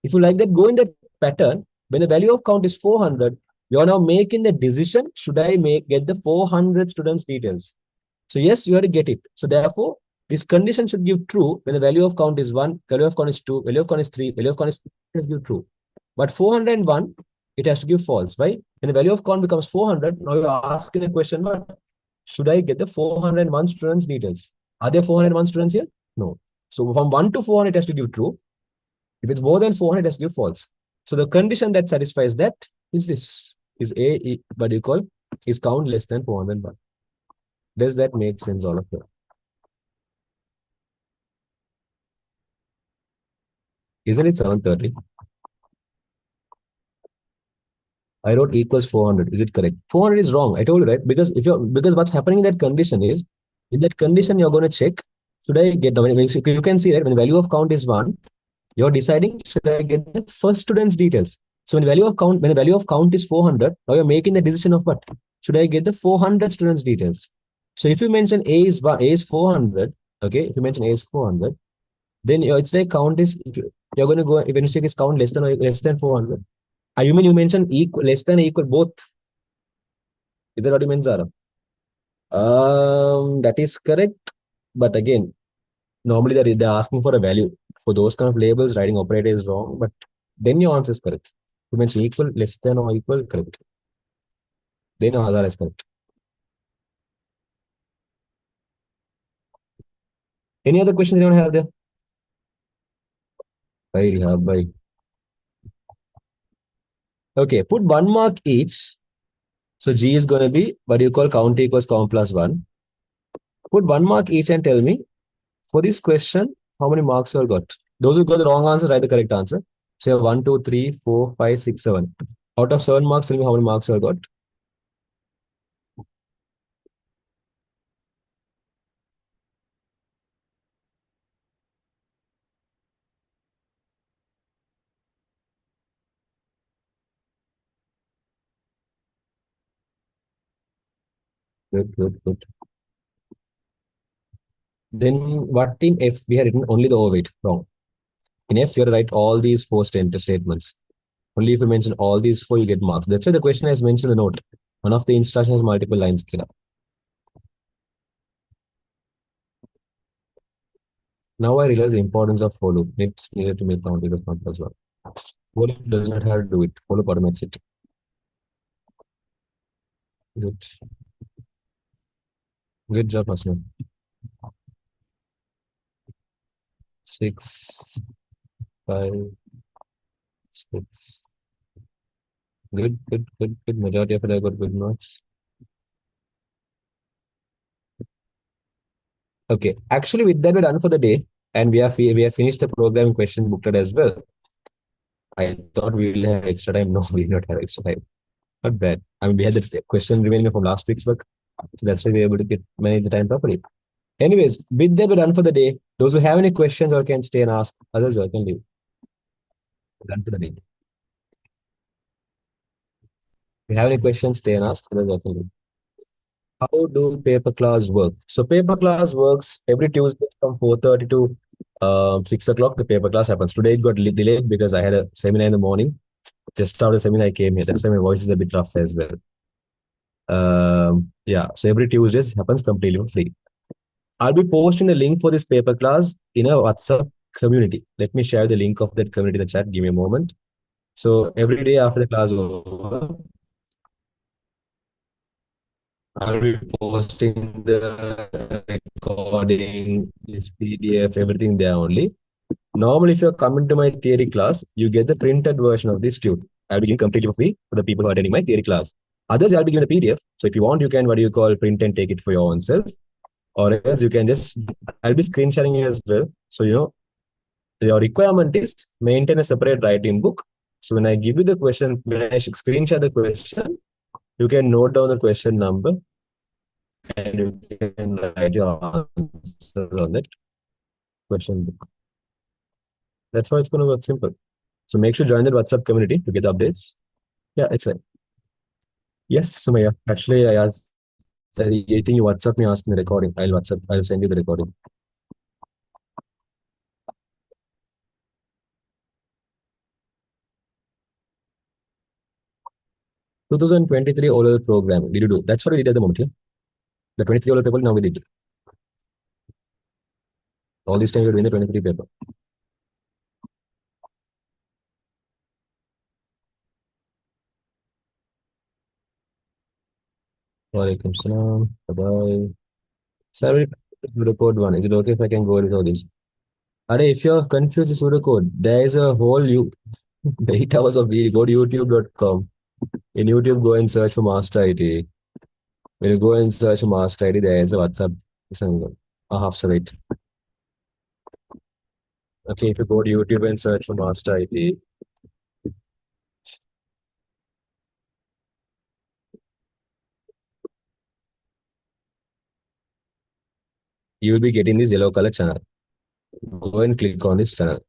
If you like that, go in that pattern. When the value of count is 400, you're now making the decision, should I get the 400 students' details? So yes, you have to get it. So therefore, this condition should give true when the value of count is 1, value of count is 2, value of count is 3, value of count is 4, it has to give true. But 401, it has to give false. Why? When the value of count becomes 400, now you're asking a question, what? Should I get the 401 students' details? Are there 401 students here? No. So from 1 to 400, it has to give true. If it's more than 400, it has to give false. So the condition that satisfies that is this. Is A, what do you call, is count less than 401. Does that make sense, all of you? Isn't it 730? I wrote equals 400. Is it correct? 400 is wrong. I told you, right? Because what's happening in that condition is, in that condition, you're going to check, should I get, you can see that when the value of count is 1, you're deciding, should I get the first student's details? So when the value of count is 400, now you're making the decision of what? Should I get the 400 students' details? So if you mention A is 400, okay, if you mention A is 400, then it's like count is, you're going to go, when you say is count less than 400. You mean you mentioned equal, less than equal, both? Is that what you mean, Zara? That is correct. But again, normally they're asking for a value. For those kind of labels, writing operator is wrong, but then your answer is correct. You mentioned equal, less than, or equal, correct. Then your answer is correct. Any other questions anyone have there? Bye, Rehab, bye. Okay, put 1 mark each. So G is going to be what do you call count equals count plus 1. Put 1 mark each and tell me, for this question, how many marks you have got? Those who got the wrong answer, write the correct answer. So 1, 2, 3, 4, 5, 6, 7. Out of 7 marks, tell me how many marks you have got. Good, good, good. Then what in F we have written only the overweight? Wrong. In F, you have to write all these four statements. Only if you mention all these four, you get marks. That's why the question has mentioned the note. One of the instructions has multiple lines. Kira. Now I realize the importance of for loop. It's needed to make counting of as well. For loop does not have to do it. For loop automates it. Good. Good job, Asma. 6, 5, 6. Good, good, good, good. Majority of it I got good marks. Okay. Actually, with that, we're done for the day. And we have finished the programming question booklet as well. I thought we will have extra time. No, we did not have extra time. Not bad. I mean, we had the question remaining from last week's work. So that's why we were able to manage the time properly. Anyways, with that, we're done for the day. Those who have any questions or can stay and ask, others or can leave. We're done for the day. If you have any questions, stay and ask, others or can leave. How do paper class work? So paper class works every Tuesday from 4:30 to 6 o'clock. The paper class happens. Today it got delayed because I had a seminar in the morning. Just after the seminar, I came here. That's why my voice is a bit rough as well. Yeah, so every Tuesday happens completely for free. I'll be posting the link for this paper class in a WhatsApp community. Let me share the link of that community in the chat. Give me a moment. So every day after the class over, I'll be posting the recording, this PDF, everything there only. Normally, if you're coming to my theory class, you get the printed version of this tube. I'll be giving completely for free for the people who are attending my theory class. Others, I'll be giving the PDF. So if you want, you can what do you call print and take it for your own self. Or else you can just I'll be screen sharing it as well. So your requirement is maintain a separate writing book. So when I give you the question, when I screenshot the question, you can note down the question number and you can write your answers on that question book. That's how it's going to work simple. So make sure to join the WhatsApp community to get the updates. Yeah, it's right. Yes, Sumaya. Actually, I think you WhatsApp me asking the recording. I'll send you the recording. 2023 O-level program. Did you do? That's what we did at the moment. Yeah? The 23 O-level paper, now we did. All this time we're doing the 23 paper. Walaikum salam. Bye-bye. Sorry, pseudocode one. Is it okay if I can go with all this? Are if you're confused with pseudocode, there is a whole 8 hours of video. Go to youtube.com. In YouTube, go and search for Master IT. When you go and search for Master IT, there is a WhatsApp. Half right. Okay, if you go to YouTube and search for Master IT, you will be getting this yellow color channel. Go and click on this channel.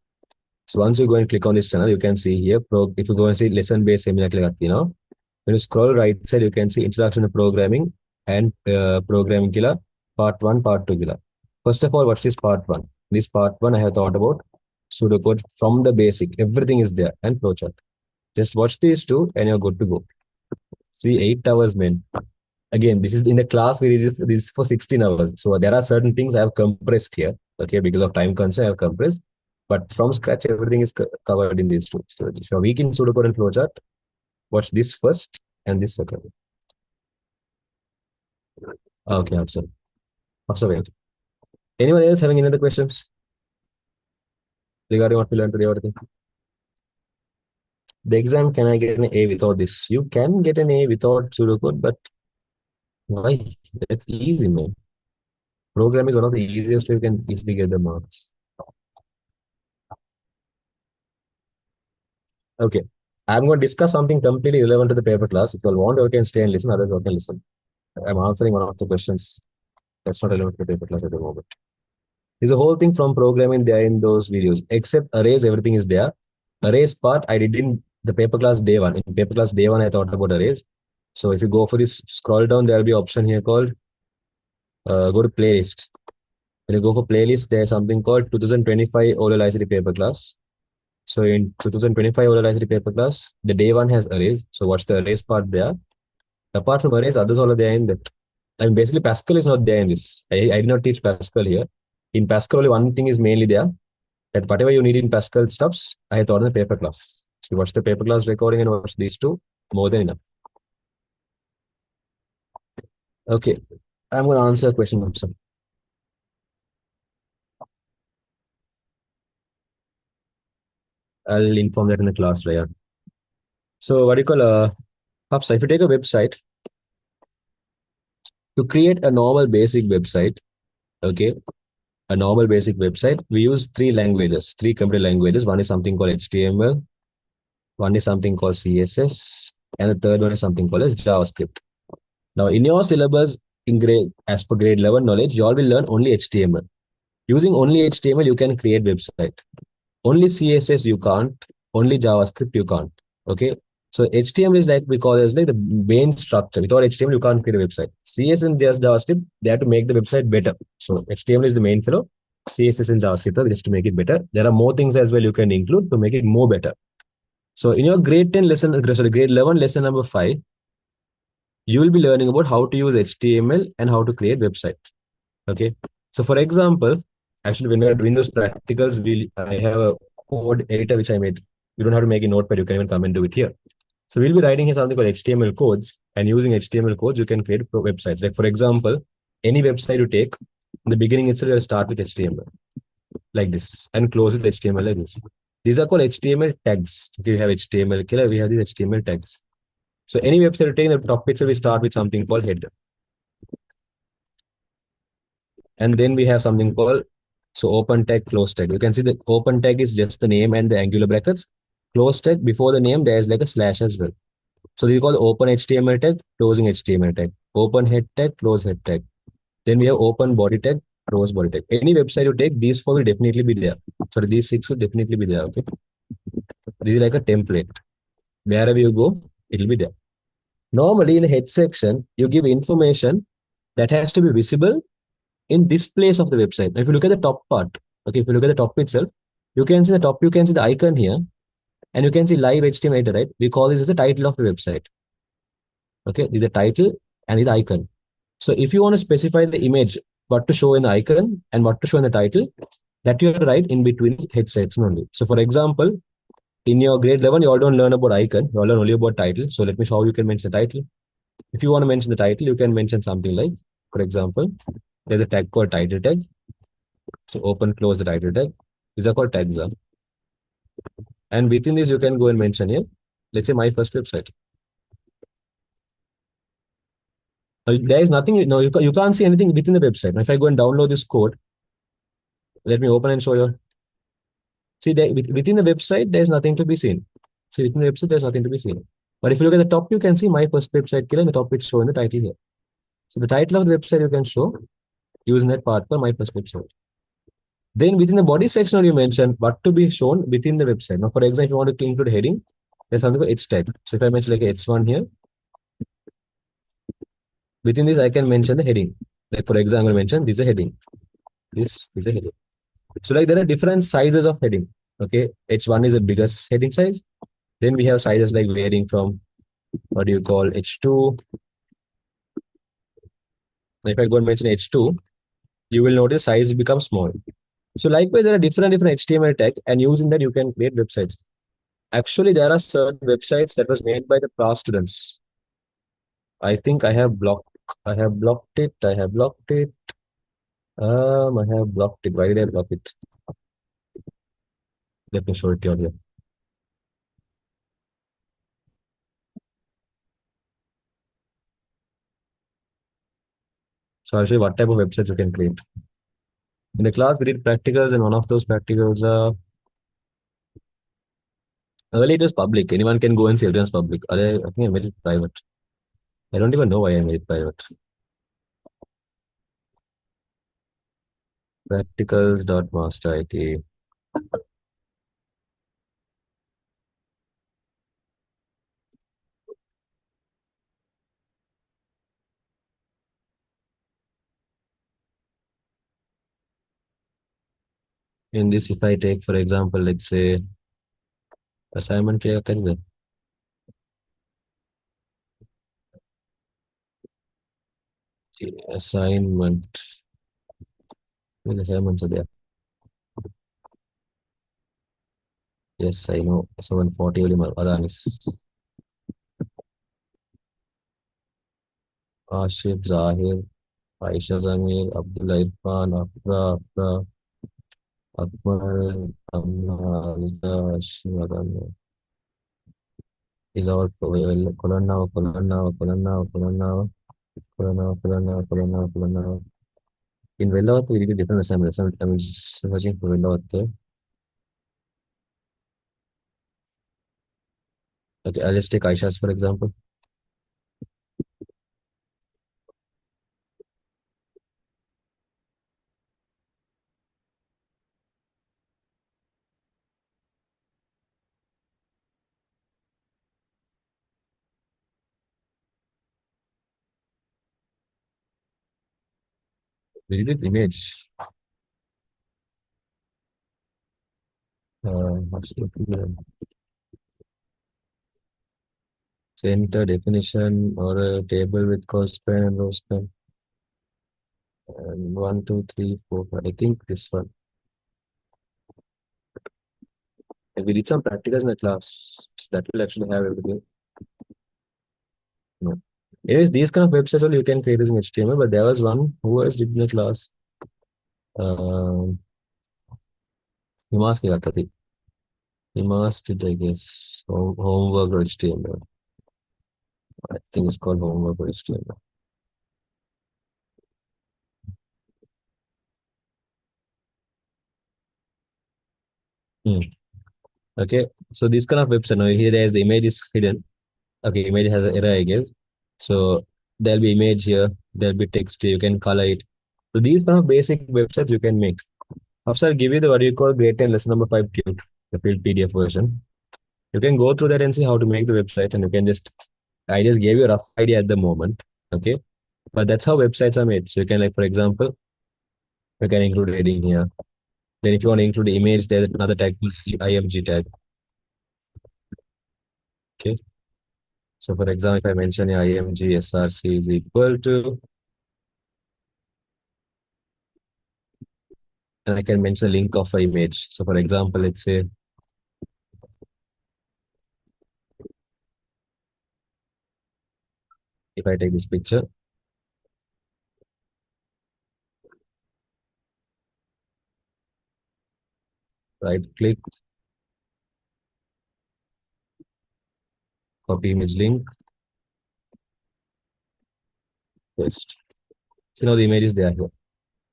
So once you go and click on this channel, you can see here, if you go and see lesson based seminar, when you scroll right side, you can see introduction to programming and programming killer, part 1, part 2 killer. First of all, what's this part 1? This part 1, I have thought about pseudocode from the basic. Everything is there and flowchart. Just watch these two and you're good to go. See, 8 hours, man. Again, this is in the class we did this for 16 hours. So there are certain things I have compressed here. Okay, because of time constraint, I have compressed. But from scratch, everything is covered in these two. So if you're weak in pseudocode and flowchart, watch this first and this second. Okay, observe. Observe. Anyone else having any other questions regarding what we learned today? The exam, can I get an A without this? You can get an A without pseudocode, but why? That's easy, man. Program is one of the easiest way you can easily get the marks. Okay. I'm going to discuss something completely relevant to the paper class. If you want, you can stay and listen, otherwise you can listen. I'm answering one of the questions that's not relevant to the paper class at the moment. There's a whole thing from programming there in those videos, except arrays, everything is there. Arrays part, I did in the paper class day one. In paper class day one, I thought about arrays. So if you go for this, scroll down, there will be option here called go to playlist. When you go for playlist, there's something called 2025 oral ICT paper class. So in 2025 oral ICT paper class, the day one has arrays. So what's the arrays part there? Apart from arrays, others all are there in that. I mean, basically Pascal is not there in this. I did not teach Pascal here. In Pascal, only one thing is mainly there. That whatever you need in Pascal stuffs, I taught in the paper class. So watch the paper class recording and watch these two, more than enough. Okay, I'm going to answer a question from some. I'll inform that in the class, Raya. So what do you call Hafsa, if you take a website, to create a normal basic website, okay, a normal basic website, we use three computer languages. One is something called HTML, one is something called CSS, and the third one is something called as JavaScript. Now, in your syllabus, in grade as per grade 11 knowledge, you all will learn only HTML. Using only HTML, you can create website. Only CSS you can't. Only JavaScript you can't. Okay. So HTML is like we call it as like the main structure. Without HTML, you can't create a website. CSS and just JavaScript, they have to make the website better. So HTML is the main flow. CSS and JavaScript are just to make it better. There are more things as well you can include to make it more better. So in your grade 10 lesson, sorry, grade 11 lesson number 5, you will be learning about how to use HTML and how to create website. Okay. So for example, actually when we are doing those practicals, I have a code editor which I made. You don't have to make a notepad, you can even come and do it here. So we'll be writing here something called HTML codes, and using HTML codes, you can create websites. Like for example, any website you take, in the beginning itself, you'll start with HTML like this and close with HTML like this. These are called HTML tags. Okay, we have HTML killer, we have these HTML tags. So any website you take, the top pixel, we start with something called header. And then we have something called open tag, close tag. You can see the open tag is just the name and the angular brackets. Close tag, before the name, there is like a slash as well. So we call open HTML tag, closing HTML tag, open head tag, close head tag. Then we have open body tag, close body tag. Any website you take, these four will definitely be there. Sorry, these six will definitely be there. Okay. This is like a template. Wherever you go, it will be there. Normally in the head section, you give information that has to be visible in this place of the website. If you look at the top part, okay, if you look at the top itself, you can see the top, you can see the icon here, and you can see live HTML editor, right? We call this as the title of the website. Okay, this is the title and this is the icon. So if you want to specify the image, what to show in the icon and what to show in the title, that you have to write in between head section only. So for example, in your grade 11, you all don't learn about icon, you all learn only about title. So let me show how you can mention the title. If you want to mention the title, you can mention something like, for example, there's a tag called title tag. So open, close the title tag. These are called tags. And within this, you can go and mention here, let's say my first website. Now, there is nothing, no, you can't see anything within the website. Now, if I go and download this code, let me open and show you. See, there, within the website, there's nothing to be seen. See, within the website, there's nothing to be seen. But if you look at the top, you can see my first website killer, and the top it's showing the title here. So the title of the website you can show using that part for my first website. Then within the body section, you mention what to be shown within the website. Now, for example, if you want to include heading, there's something called H tag. So if I mention like H1 here, within this, I can mention the heading. Like for example, I mention this is a heading. This is a heading. So like there are different sizes of heading. Okay, H1 is the biggest heading size. Then we have sizes like varying from what do you call H2. If I go and mention H2, you will notice size becomes small. So likewise, there are different HTML tag, and using that you can create websites. Actually, there are certain websites that was made by the past students. I think I have blocked it. I have blocked it. I have blocked it. Why did I block it? Let me show it to you here. So I'll show you what type of websites you can create. In the class, we did practicals, and one of those practicals, earlier it was public. Anyone can go and see everyone's public. I think I made it private. I don't even know why I made it private. Practicals.master IT. In this, if I take, for example, let's say assignment क्या करेंगे? Assignment. Which assignments are there? Yes, I know. 740 only. Adanis. Ashif Zahir, Aisha Zamir, Abdullah Irfan, Afra, Akbar, Amna, Rizda, Shivagan. Is our Kolana, Kolana, Kolana, Kolana, Kolana, Kolana, Kolana, Kolana. In Vellavat, we did different assignments. I'm just searching for Vellavat. Okay, I'll just take Aisha's for example. We did image. What's the center definition or a table with cost span and row span? And one, two, three, four, five. I think this one. And we did some practicals in the class. That will actually have everything. No. Anyways, these kind of websites all you can create using HTML, but there was one who else did in the class. Um, Himas ki karta thi. Himas did, I guess, homework or HTML. I think it's called homework or HTML. Hmm. Okay, so this kind of website now here there's the image is hidden. Okay, image has an error, I guess. So there'll be image here, there'll be text here, you can color it. So these kind of basic websites you can make. After I'll give you the what you call grade 10 lesson number 5 tute, the field PDF version. You can go through that and see how to make the website and you can just I just gave you a rough idea at the moment. Okay. But that's how websites are made. So you can like for example, you can include heading here. Then if you want to include the image, there's another tag called IMG tag. Okay. So for example, if I mention IMG SRC is equal to, and I can mention a link of an image. So for example, let's say if I take this picture, right click, copy image link, paste. So now the image is there here.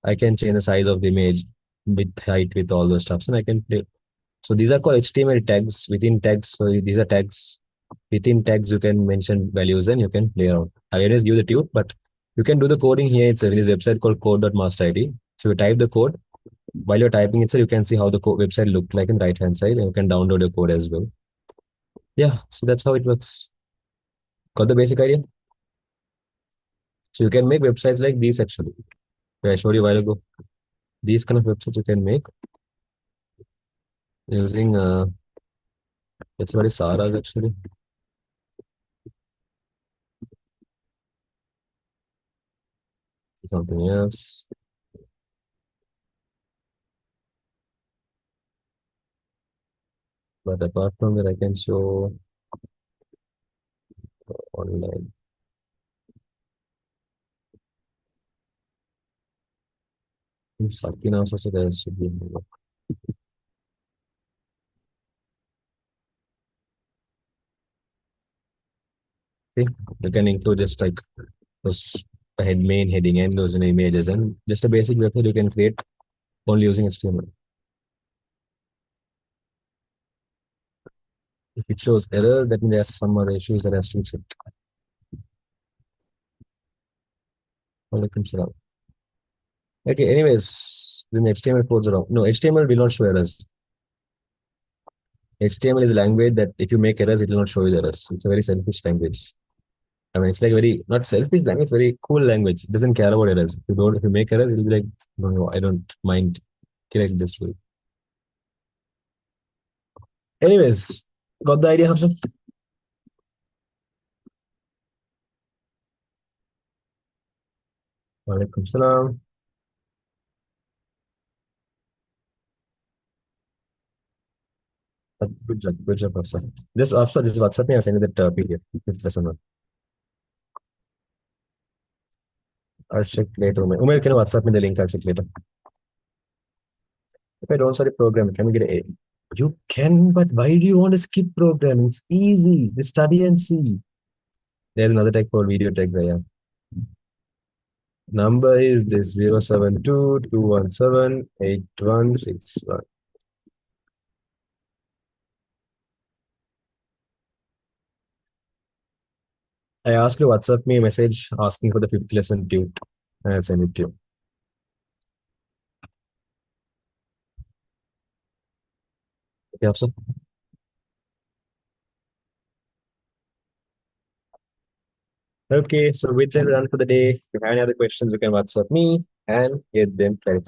I can change the size of the image, with height, with all those stuffs, and I can play. So these are called HTML tags. Within tags, so these are tags. Within tags, you can mention values and you can play around. I always give the tube, but you can do the coding here. It's a this website called code.masterid. So you type the code. While you're typing it, so you can see how the website looked like in right hand side, and you can download your code as well. Yeah, so that's how it works. Got the basic idea? So you can make websites like these actually. I showed you a while ago. These kind of websites you can make using it's very Saras actually. Something else. But apart from that, I can show online. In Sakina also there should be more. See, you can include just like those main heading and those images and just a basic website you can create only using HTML. If it shows error, that means there's some other issues that has to be checked. Walaikum salam. Okay, anyways, then HTML codes are wrong. No, HTML will not show errors. HTML is a language that if you make errors, it will not show you the errors. It's a very selfish language. I mean, it's like very not selfish language, it's very cool language. It doesn't care about errors. If you make errors, it'll be like, no, no, I don't mind. Correct this way. Anyways, got the idea, Hafsa? Walaikum salam. Good job, Hafsa. Just WhatsApp me. I'm sending that PDF. It's lesson one. I'll check later. Umair, can you WhatsApp me the link? I'll check later. If I don't study programming, can we get an A? You can, but why do you want to skip programming? It's easy. Just study and see. There's another tech called video tech there. Yeah. Number is this 072 217 8161. I asked you to WhatsApp me a message asking for the fifth lesson tune. And I'll send it to you. Yeah, so okay, so with that, we're done for the day. If you have any other questions, you can WhatsApp me and get them clarified.